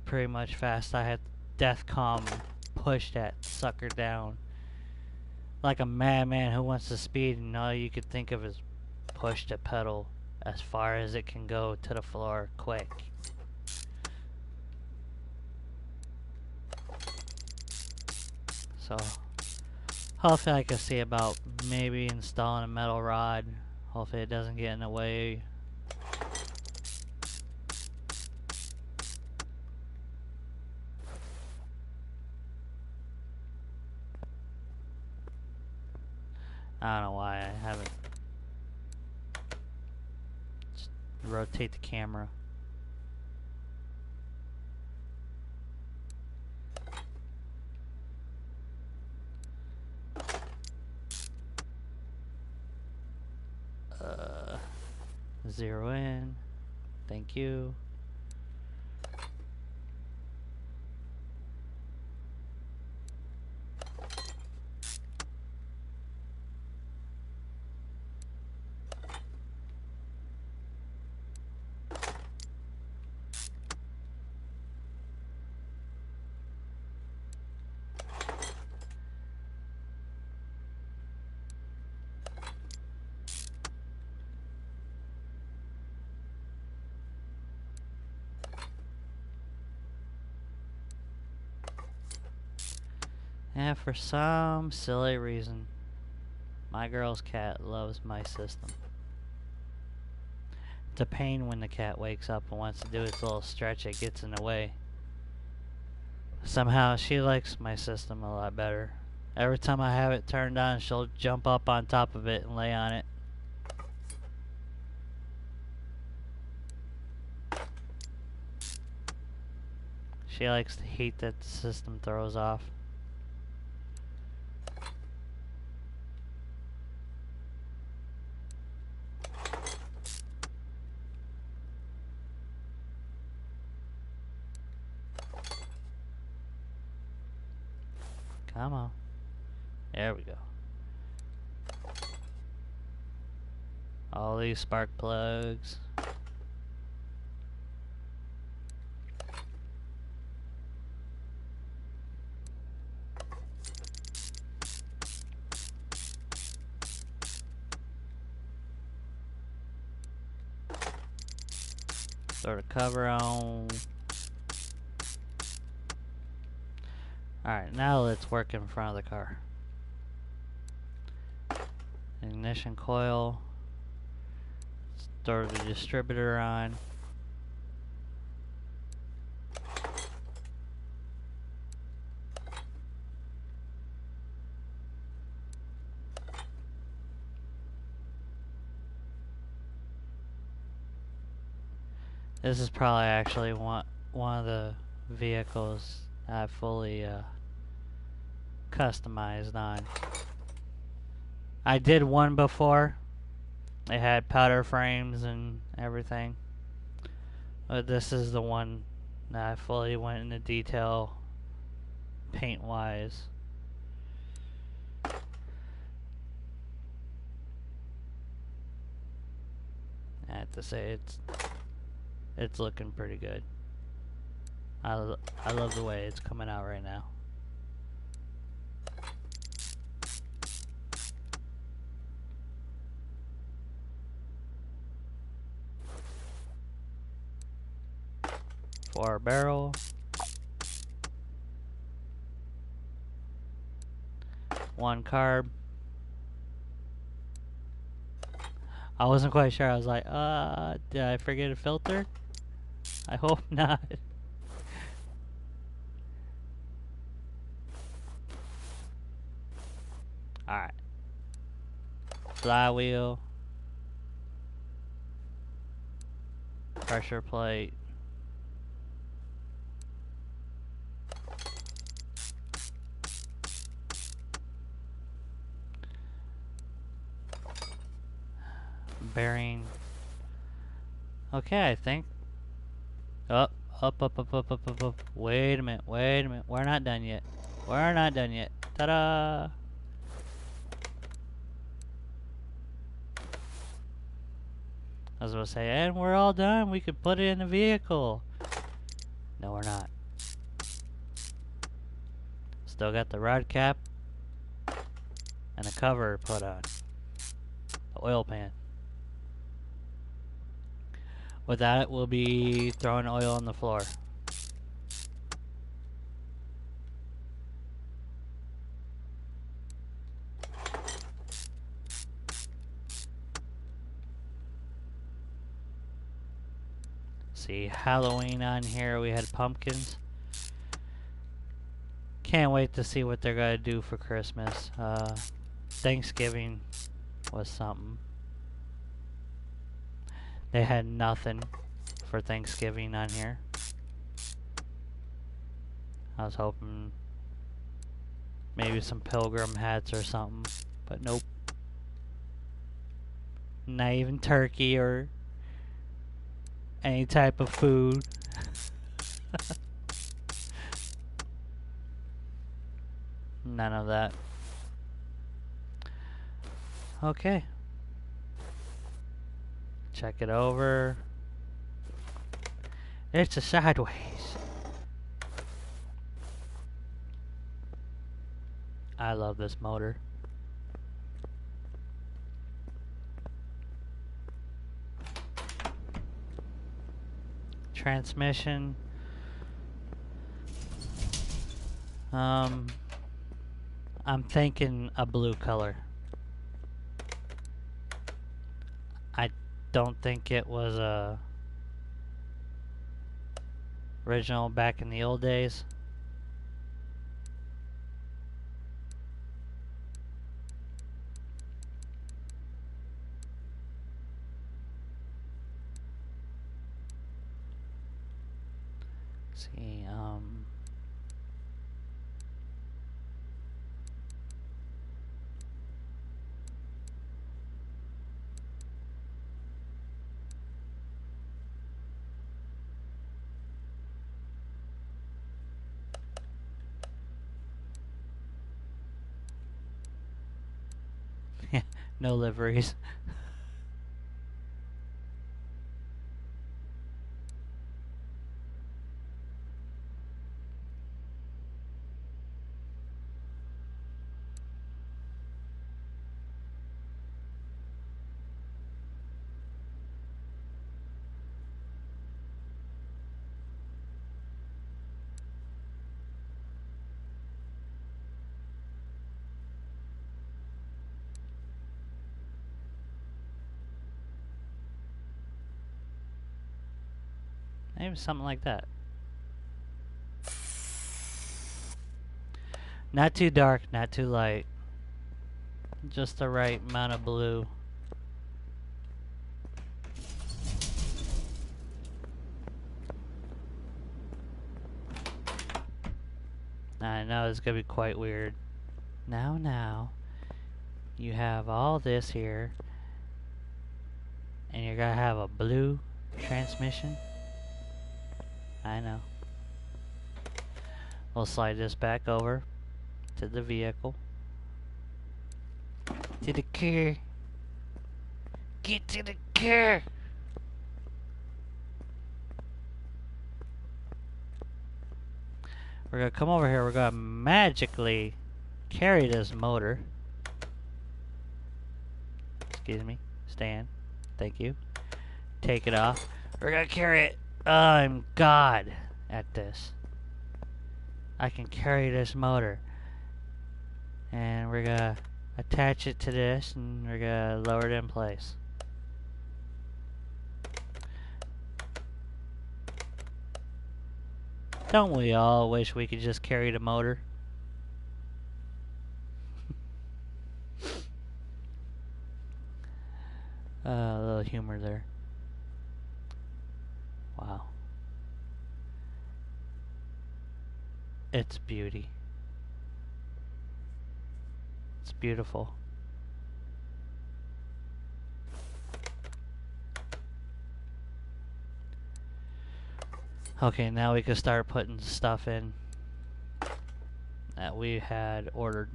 pretty much fast, I had Deathcom push that sucker down like a madman who wants to speed, and all you could think of is push the pedal as far as it can go to the floor quick. So hopefully I can see about maybe installing a metal rod. Hopefully it doesn't get in the way. I don't know why I haven't. Just rotate the camera. Zero in. Thank you. And for some silly reason, my girl's cat loves my system. It's a pain when the cat wakes up and wants to do its little stretch, it gets in the way. Somehow she likes my system a lot better. Every time I have it turned on, she'll jump up on top of it and lay on it. She likes the heat that the system throws off. Come on. There we go. All these spark plugs. Throw the cover on. Alright, now let's work in front of the car. Ignition coil. Let's throw the distributor on. This is probably actually one of the vehicles I fully customized on. I did one before. It had powder frames and everything. This is the one that I fully went into detail paint wise. I have to say it's looking pretty good. I love the way it's coming out right now. For our barrel, one carb. I wasn't quite sure. I was like, did I forget a filter? I hope not. Alright. Flywheel. Pressure plate. Bearing. Okay, I think. Up. Wait a minute. We're not done yet. Ta-da! I was gonna say, and we're all done. We could put it in the vehicle. No, we're not. Still got the rod cap and the cover put on. The oil pan. With that, we'll be throwing oil on the floor. See, Halloween on here, we had pumpkins. Can't wait to see what they're gonna do for Christmas. Thanksgiving was something. They had nothing for Thanksgiving on here. I was hoping maybe some pilgrim hats or something, but nope. Not even turkey or any type of food. None of that. Okay. Check it over. It's a sideways. I love this motor. Transmission. I'm thinking a blue color. I don't think it was original back in the old days. See, no liveries. Maybe something like that. Not too dark, not too light. Just the right amount of blue. I know it's gonna be quite weird. Now, you have all this here, and you're gonna have a blue transmission. I know. We'll slide this back over to the vehicle. To the car. Get to the car! We're gonna come over here, we're gonna magically carry this motor. Excuse me. Stand. Thank you. Take it off. We're gonna carry it. I'm God at this. I can carry this motor. And we're gonna attach it to this and we're gonna lower it in place. Don't we all wish we could just carry the motor? A little humor there. Wow. It's beauty. It's beautiful. Okay, now we can start putting stuff in that we had ordered.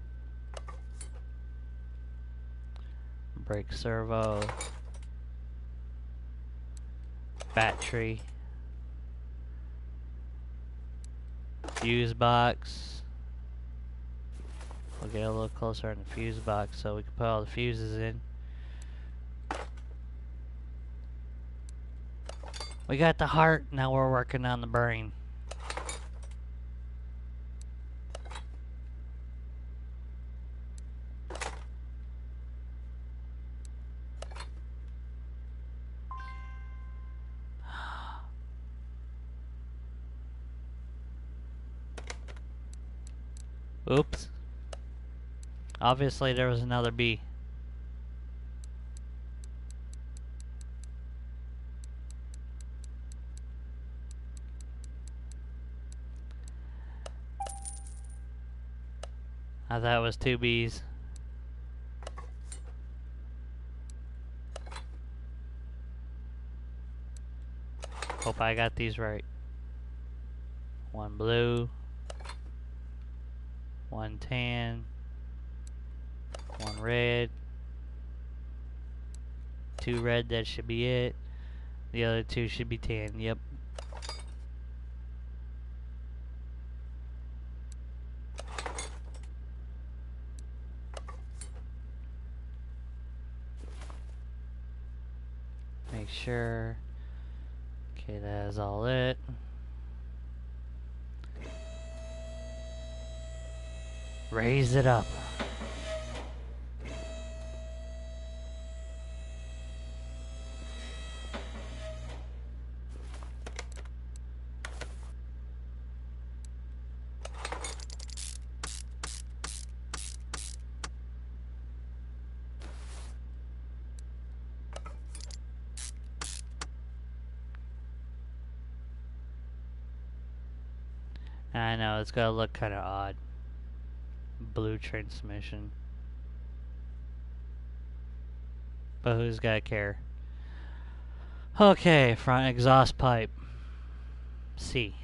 Brake servo. Battery. Fuse box. We'll get a little closer on the fuse box so we can put all the fuses in. We got the heart, now we're working on the brain. Oops. Obviously there was another bee. I thought it was two bees. Hope I got these right. One blue. One tan. One red. Two red, that should be it. The other two should be tan, yep. Make sure. Okay, that is all it. Raise it up. I know, it's gonna look kinda odd. Blue transmission. But who's gotta care? Okay, front exhaust pipe. C.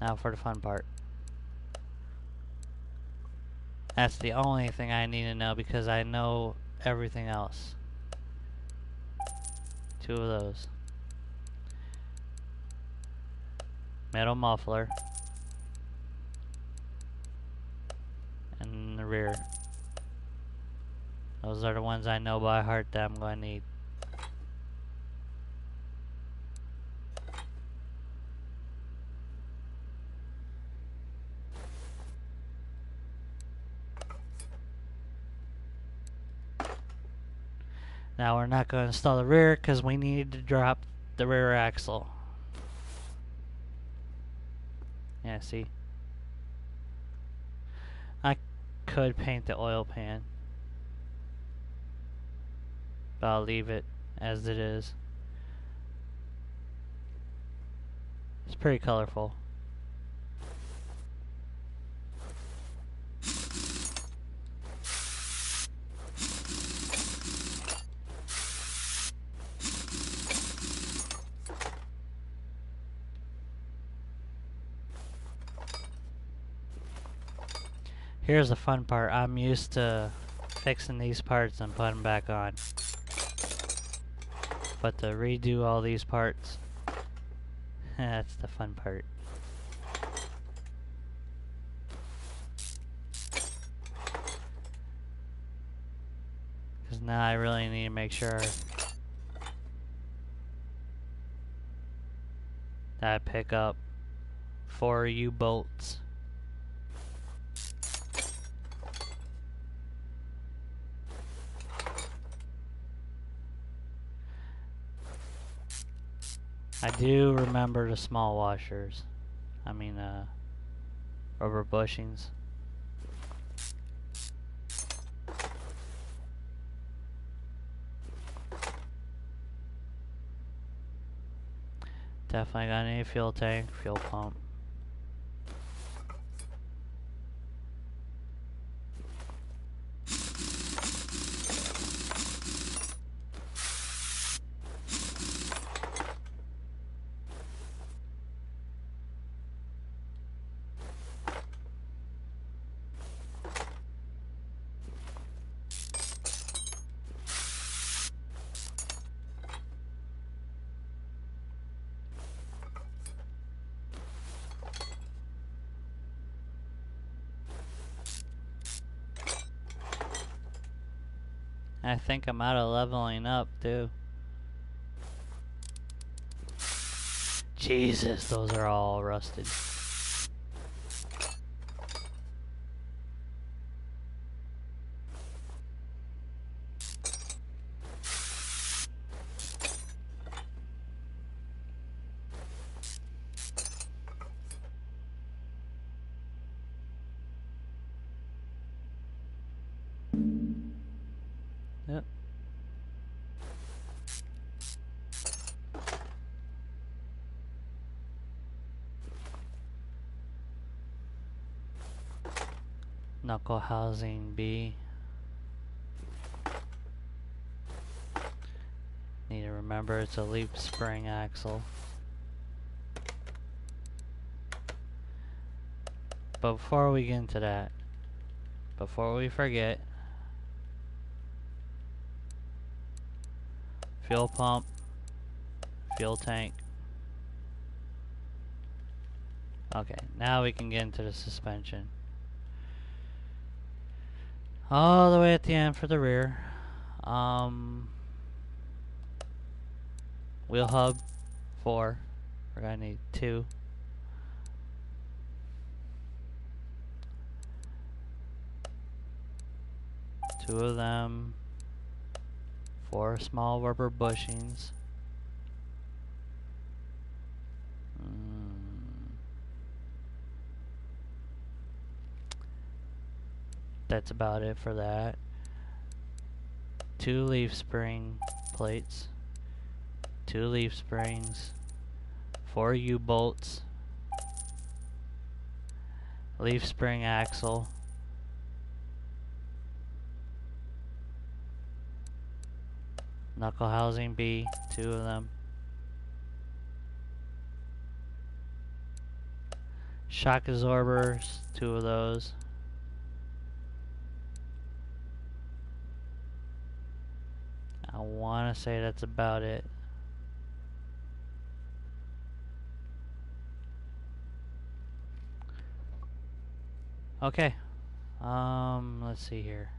Now for the fun part. That's the only thing I need to know because I know everything else. Two of those. Metal muffler. And the rear. Those are the ones I know by heart that I'm going to need. Now we're not going to install the rear because we need to drop the rear axle. Yeah, see? I could paint the oil pan, but I'll leave it as it is. It's pretty colorful. Here's the fun part. I'm used to fixing these parts and putting them back on. But to redo all these parts, that's the fun part. Because now I really need to make sure that I pick up 4 U-bolts. I do remember the small washers. I mean, rubber bushings. Definitely got any fuel tank, fuel pump. I think I'm out of leveling up too. Jesus, those are all rusted. Yep. Knuckle housing B. Need to remember it's a leaf spring axle. But before we get into that, before we forget, fuel pump, fuel tank. Okay, now we can get into the suspension. All the way at the end for the rear. Wheel hub 4. We're gonna need 2. Two of them. 4 small rubber bushings. That's about it for that. 2 leaf spring plates. 2 leaf springs. 4 U-bolts. Leaf spring axle. Knuckle housing B, 2 of them. Shock absorbers, 2 of those. I want to say that's about it. Okay. Let's see here.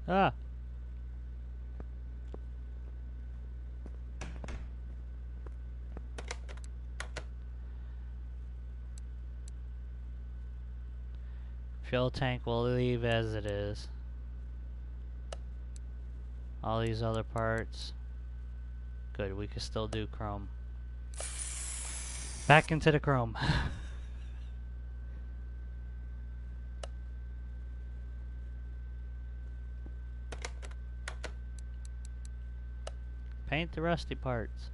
Ah. Fuel tank will leave as it is. All these other parts. Good, we can still do chrome. Back into the chrome. Paint the rusty parts.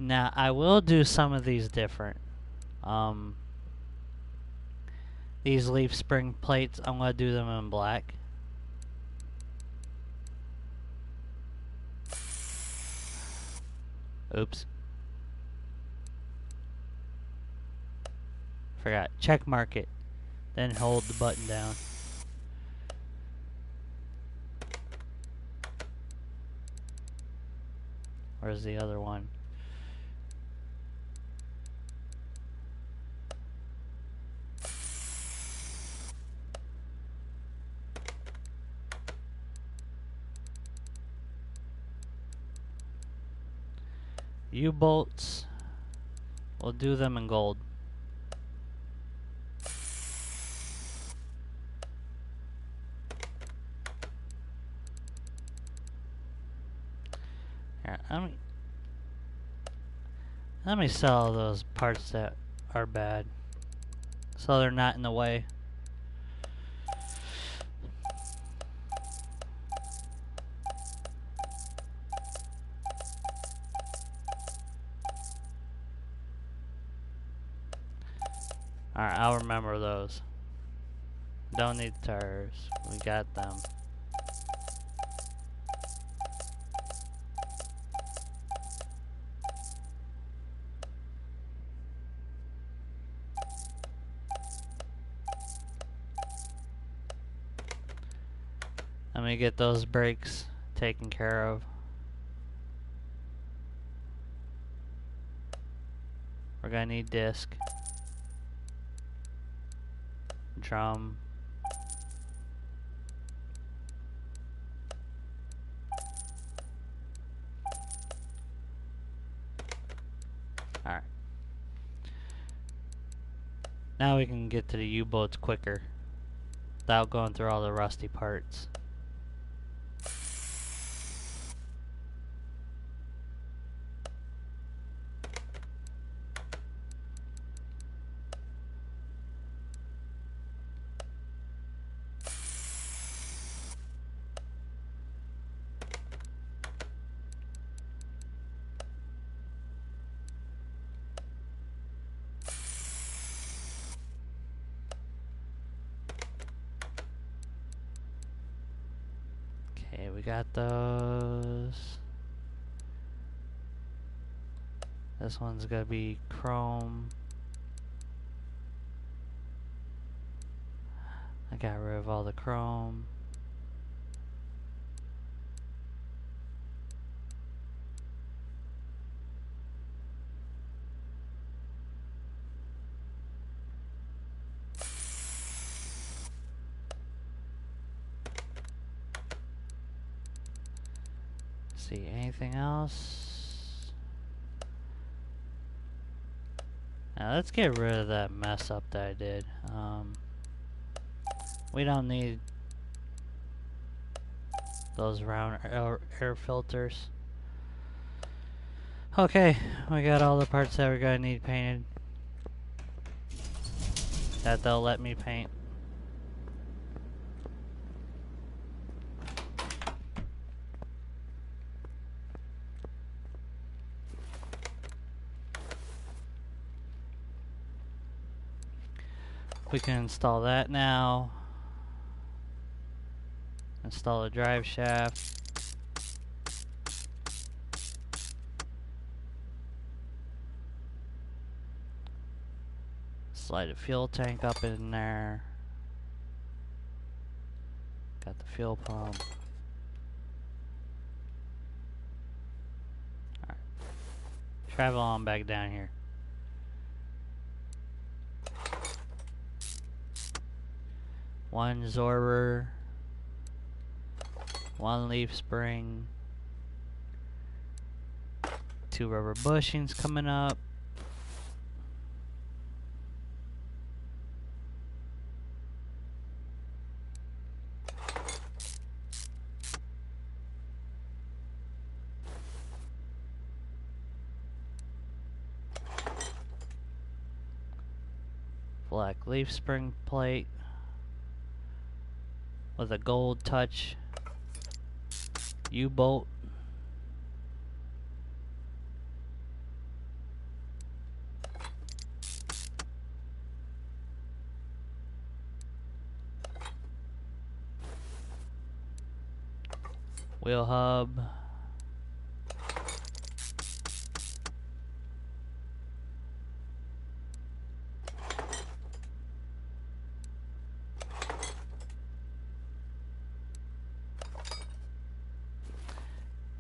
Now, I will do some of these different. These leaf spring plates, I'm going to do them in black. Oops. Forgot. Check mark it. Then hold the button down. Where's the other one? U-bolts. We'll do them in gold. Here, let me sell those parts that are bad, so they're not in the way. Alright, I'll remember those. Don't need tires. We got them. Let me get those brakes taken care of. We're gonna need disc. Drum. Alright. Now we can get to the U-boats quicker without going through all the rusty parts. Okay, we got those. This one's gonna be chrome. I got rid of all the chrome. See, anything else? Now let's get rid of that mess up that I did. We don't need those round air filters. Okay, we got all the parts that we're gonna need painted. That they'll let me paint. We can install that now. Install a drive shaft. Slide a fuel tank up in there. Got the fuel pump. Alright. Travel on back down here. One Zorber. One leaf spring. 2 rubber bushings coming up. Black leaf spring plate with a gold touch U-bolt. Wheel hub.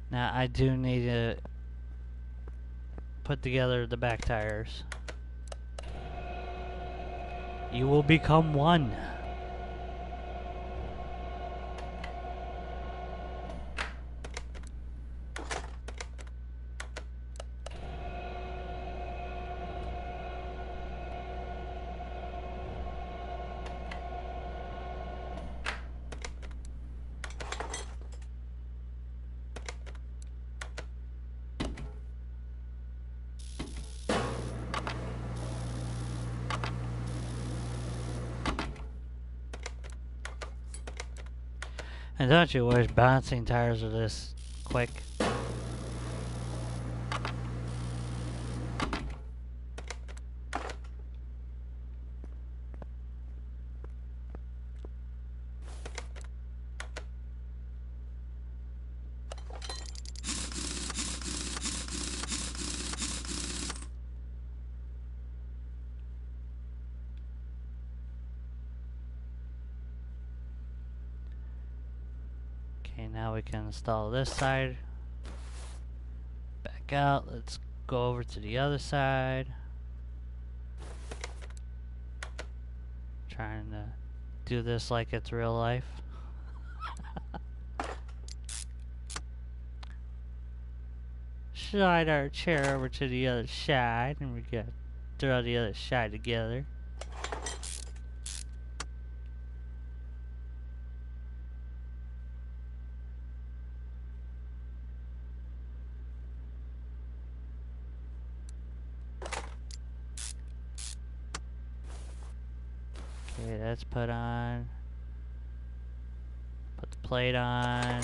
Now I do need to put together the back tires. You will become one. And don't you wish bouncing tires were this quick? Okay, now we can install this side. Back out. Let's go over to the other side. Trying to do this like it's real life. Slide our chair over to the other side, and we got throw the other side together. Okay, that's put on. Put the plate on.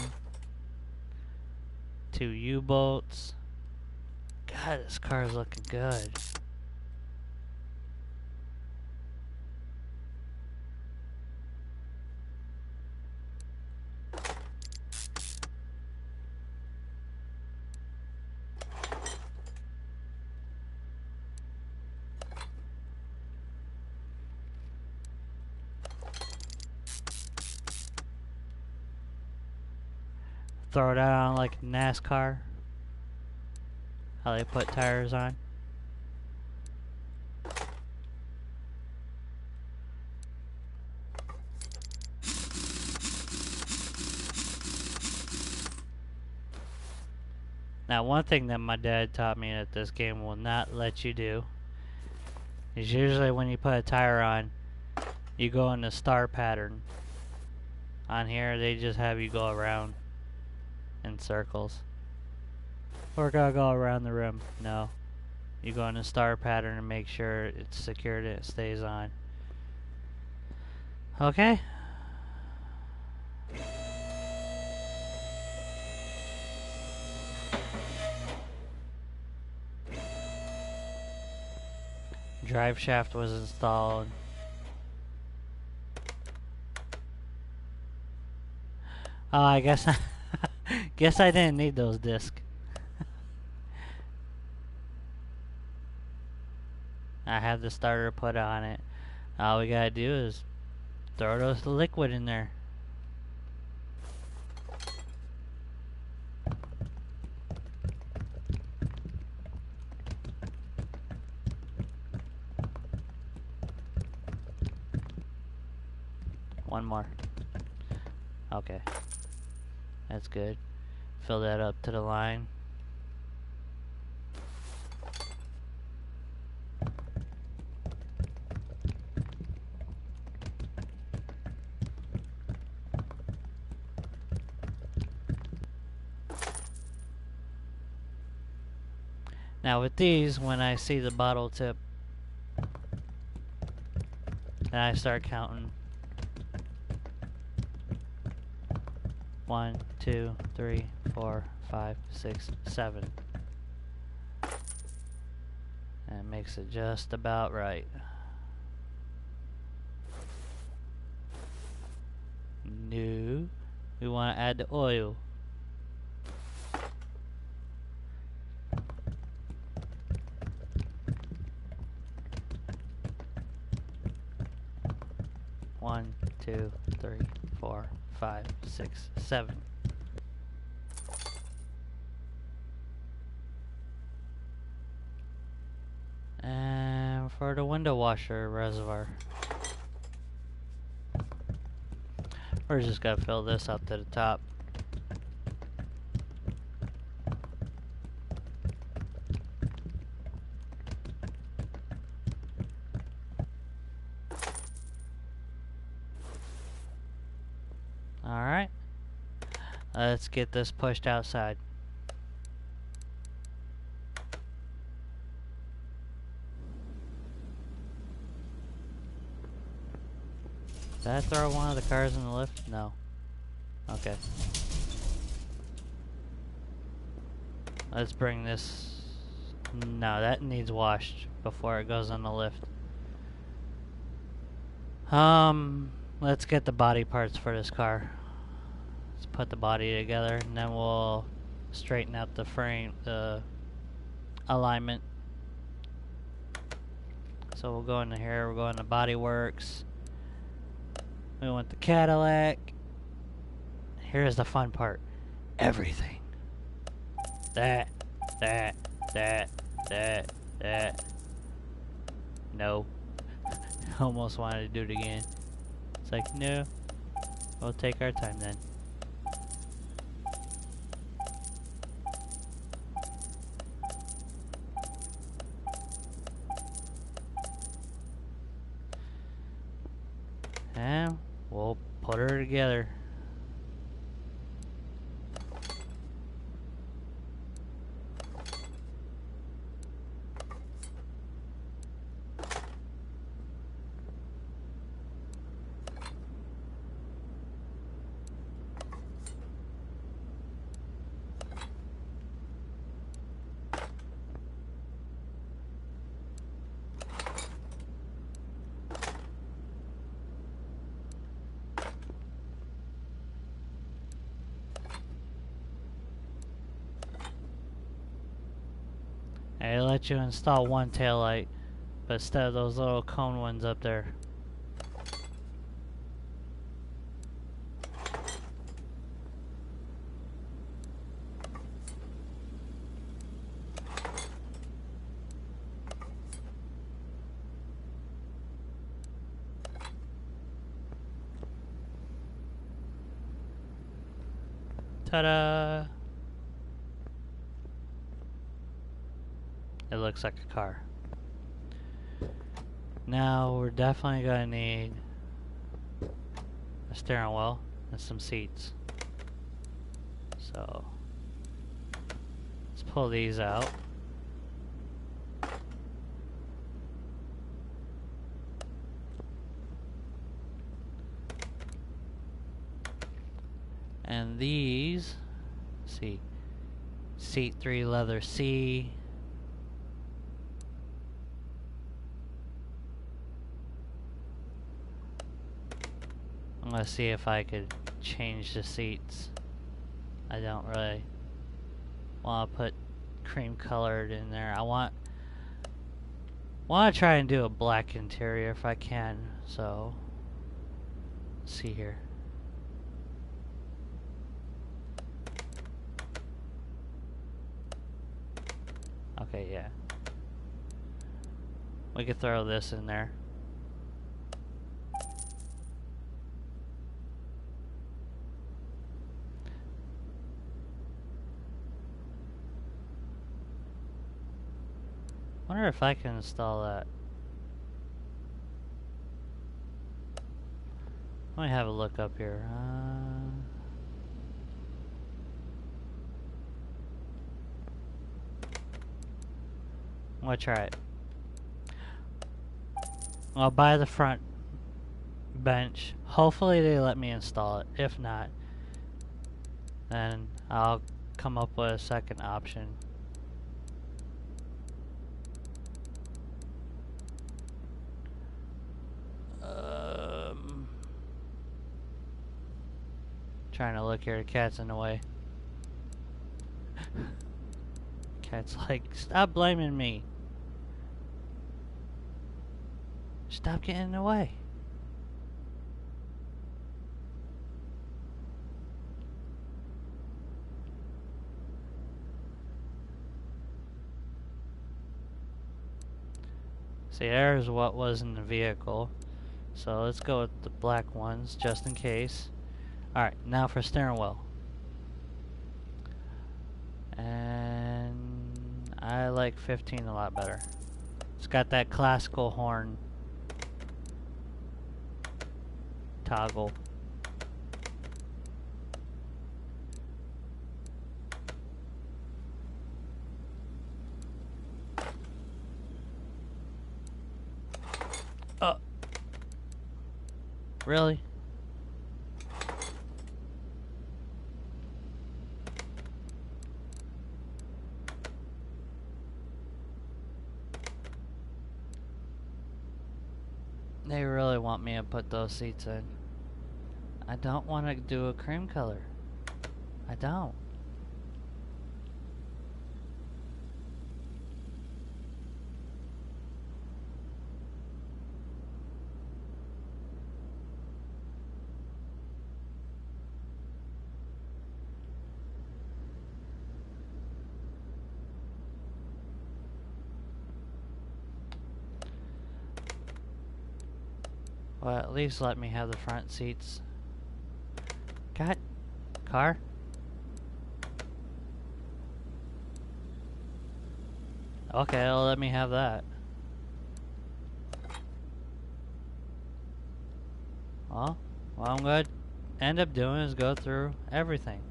2 U-bolts. God, this car's looking good. Throw that on like NASCAR. How they put tires on. Now, one thing that my dad taught me that this game will not let you do is usually when you put a tire on, you go in the star pattern. On here, they just have you go around in circles. We're gonna go around the rim. No. You go in the star pattern and make sure it's secured and it stays on. Okay. Drive shaft was installed. Oh, I guess guess I didn't need those discs. I have the starter put on it. All we gotta do is throw those liquid in there. One more. Okay. That's good. Fill that up to the line. Now with these, when I see the bottle tip, then I start counting. 1, 2, 3, 4, 5, 6, 7. And it makes it just about right. No. We want to add the oil. 1, 2, 3, 4, 5, 6, 7. And for the window washer reservoir, we're just gonna fill this up to the top. Alright, let's get this pushed outside. Did I throw one of the cars in the lift? No. Okay. Let's bring this... No, that needs washed before it goes on the lift. Let's get the body parts for this car. Let's put the body together, and then we'll straighten out the frame, the alignment. So we'll go into here, we'll go into Body Works. We want the Cadillac. Here's the fun part. Everything. That. No. Almost wanted to do it again. It's like, no. We'll take our time then. And we'll put her together. They let you install one taillight, but instead of those little cone ones up there. Ta-da! It looks like a car. Now we're definitely gonna need a steering wheel and some seats. So let's pull these out. And these, let's see, seat 3 leather C. I'm gonna see if I could change the seats. I don't really want to put cream colored in there. I want to try and do a black interior if I can. So let's see here. Okay, yeah. We could throw this in there. Wonder if I can install that. Let me have a look up here. I'm gonna try it. I'll buy the front bench. Hopefully they let me install it. If not, then I'll come up with a second option. Trying to look here, the cat's in the way. Cat's like, stop blaming me. Stop getting in the way. See, there's what was in the vehicle. So let's go with the black ones, just in case. Alright, now for steering wheel. And I like 15 a lot better. It's got that classical horn toggle. Really? They really want me to put those seats in. I don't want to do a cream color. I don't. Well, at least let me have the front seats. God, car? Okay, well, let me have that. Well, what I'm going to end up doing is go through everything.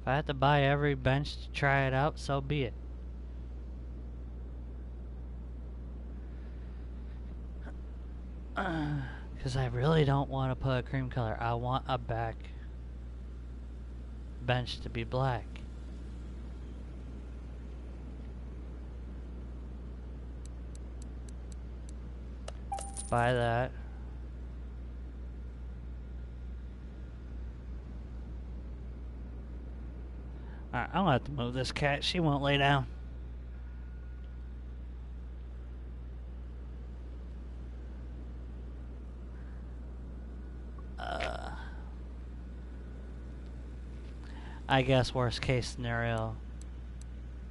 If I have to buy every bench to try it out, so be it. Because I really don't want to put a cream color. I want a back bench to be black. Let's buy that. Alright, I'm gonna have to move this cat. She won't lay down. I guess worst case scenario,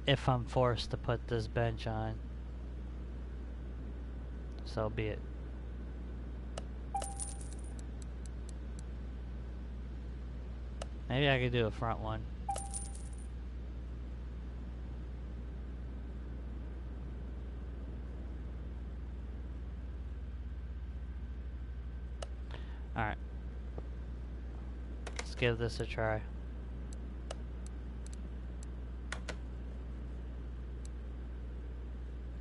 if I'm forced to put this bench on, so be it. Maybe I could do a front one. Alright. Let's give this a try.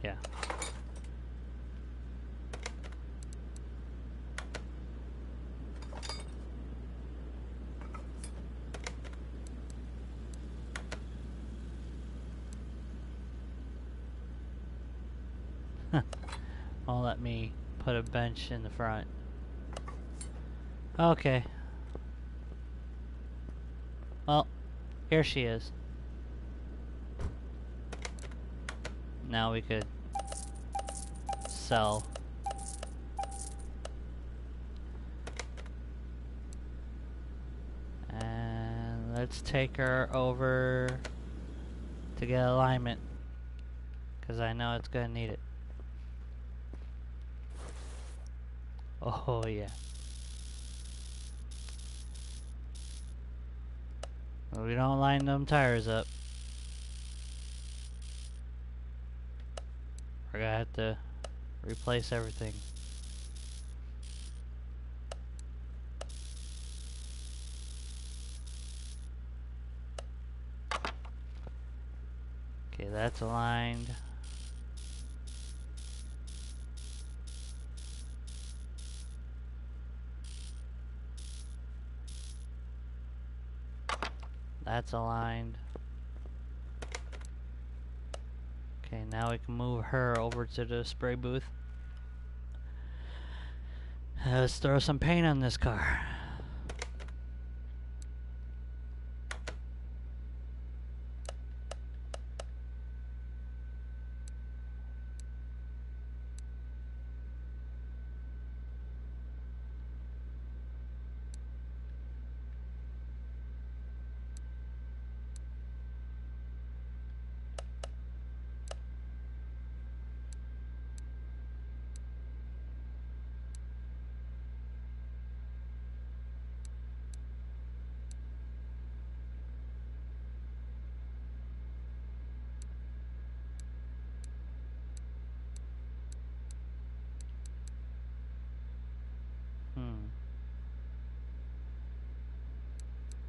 Yeah. Won't let me put a bench in the front. Okay. Well, here she is. Now we could sell. And let's take her over to get alignment, because I know it's gonna need it. Oh yeah. Well, we don't line them tires up. We're gonna have to replace everything. Okay, that's aligned. That's aligned. Okay, now we can move her over to the spray booth. Let's throw some paint on this car.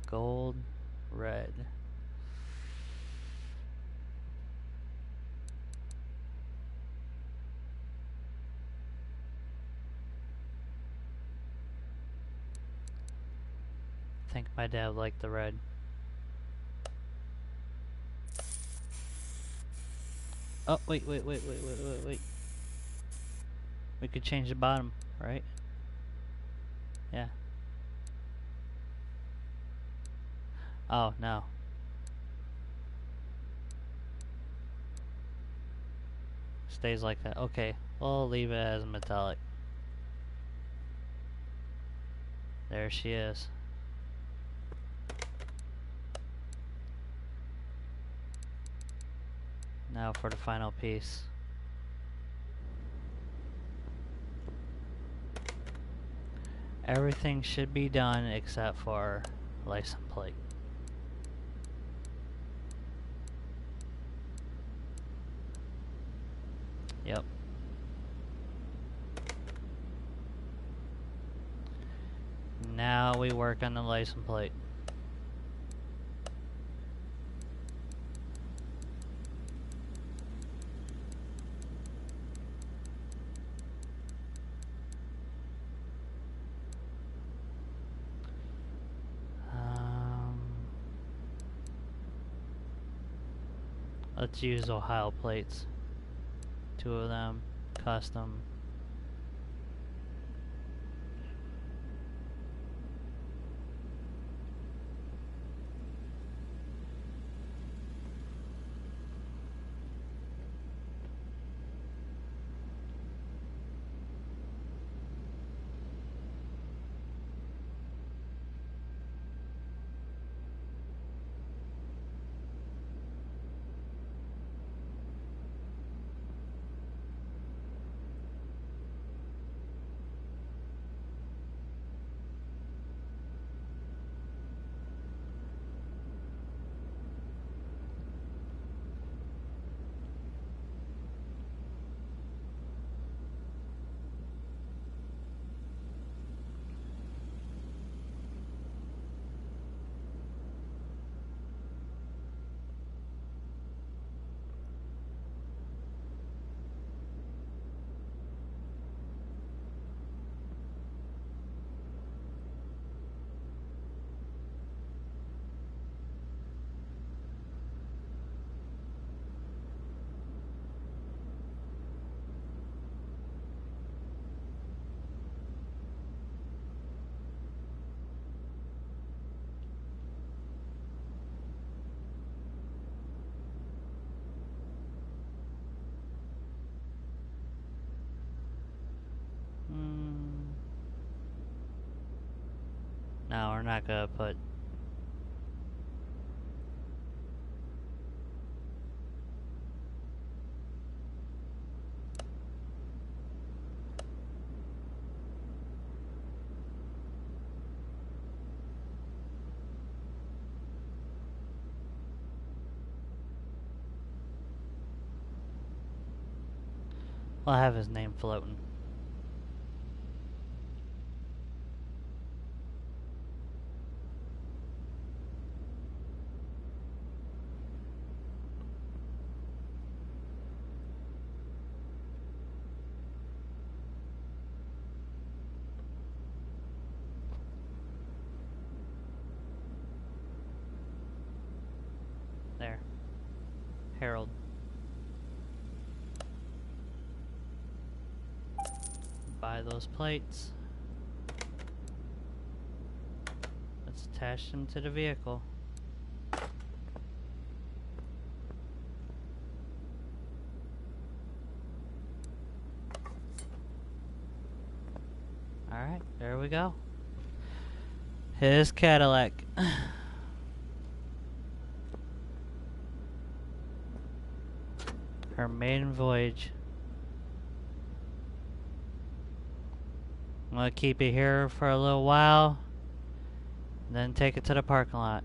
Gold, red. I think my dad liked the red. Oh, wait. We could change the bottom, right? Yeah. Oh, no. Stays like that. Okay, we'll leave it as metallic. There she is. Now for the final piece. Everything should be done except for license plate. Yep. Now we work on the license plate. Let's use Ohio plates. 2 of them, custom. No, we're not gonna put. I'll have his name floating. There. Harold. Buy those plates. Let's attach them to the vehicle. Alright, there we go. His Cadillac. Her maiden voyage. I'm gonna keep it here for a little while, then take it to the parking lot.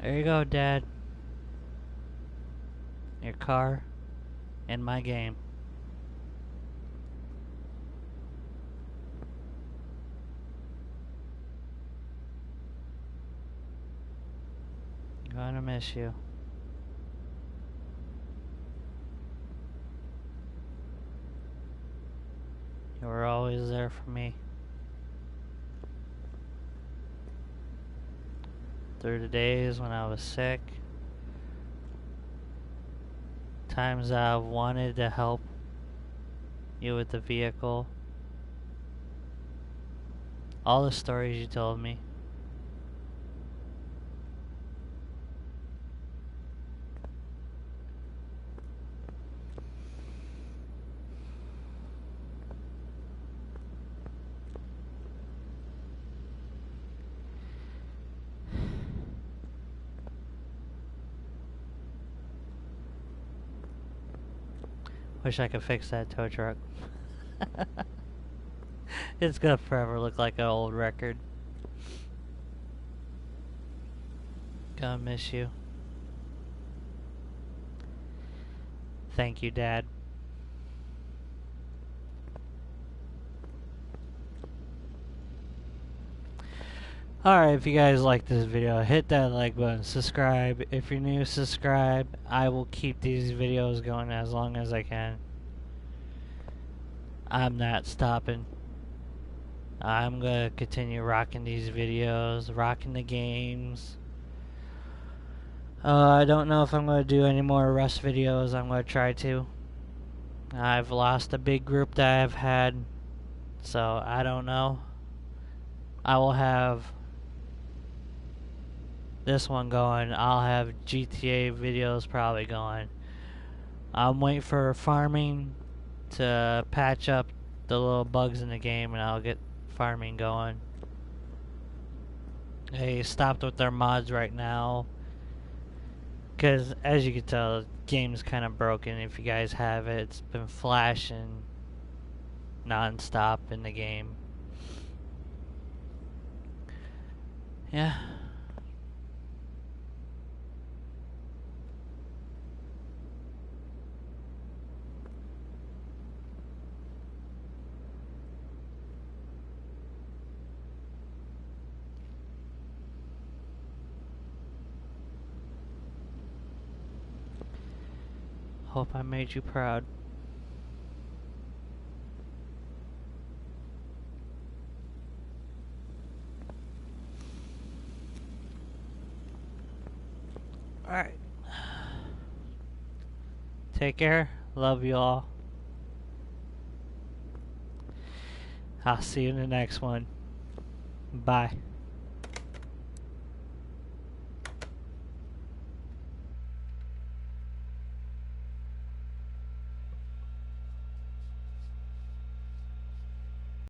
There you go, Dad. Your car and my game. Gonna miss you. You were always there for me. Through the days when I was sick. Times I've wanted to help you with the vehicle. All the stories you told me. Wish I could fix that tow truck. It's gonna forever look like an old record. Gonna miss you. Thank you, Dad. Alright, if you guys like this video, hit that like button, subscribe. If you're new, subscribe. I will keep these videos going as long as I can. I'm not stopping. I'm gonna continue rocking these videos, rocking the games. I don't know if I'm gonna do any more Rust videos. I'm gonna try to. I've lost a big group that I've had, so I don't know. I will have this one going. I'll have GTA videos probably going. I'm waiting for farming to patch up the little bugs in the game, and I'll get farming going. They stopped with their mods right now because, as you can tell, the game's kind of broken. If you guys have it, it's been flashing non-stop in the game. Yeah. Hope I made you proud. Alright. Take care. Love you all. I'll see you in the next one. Bye.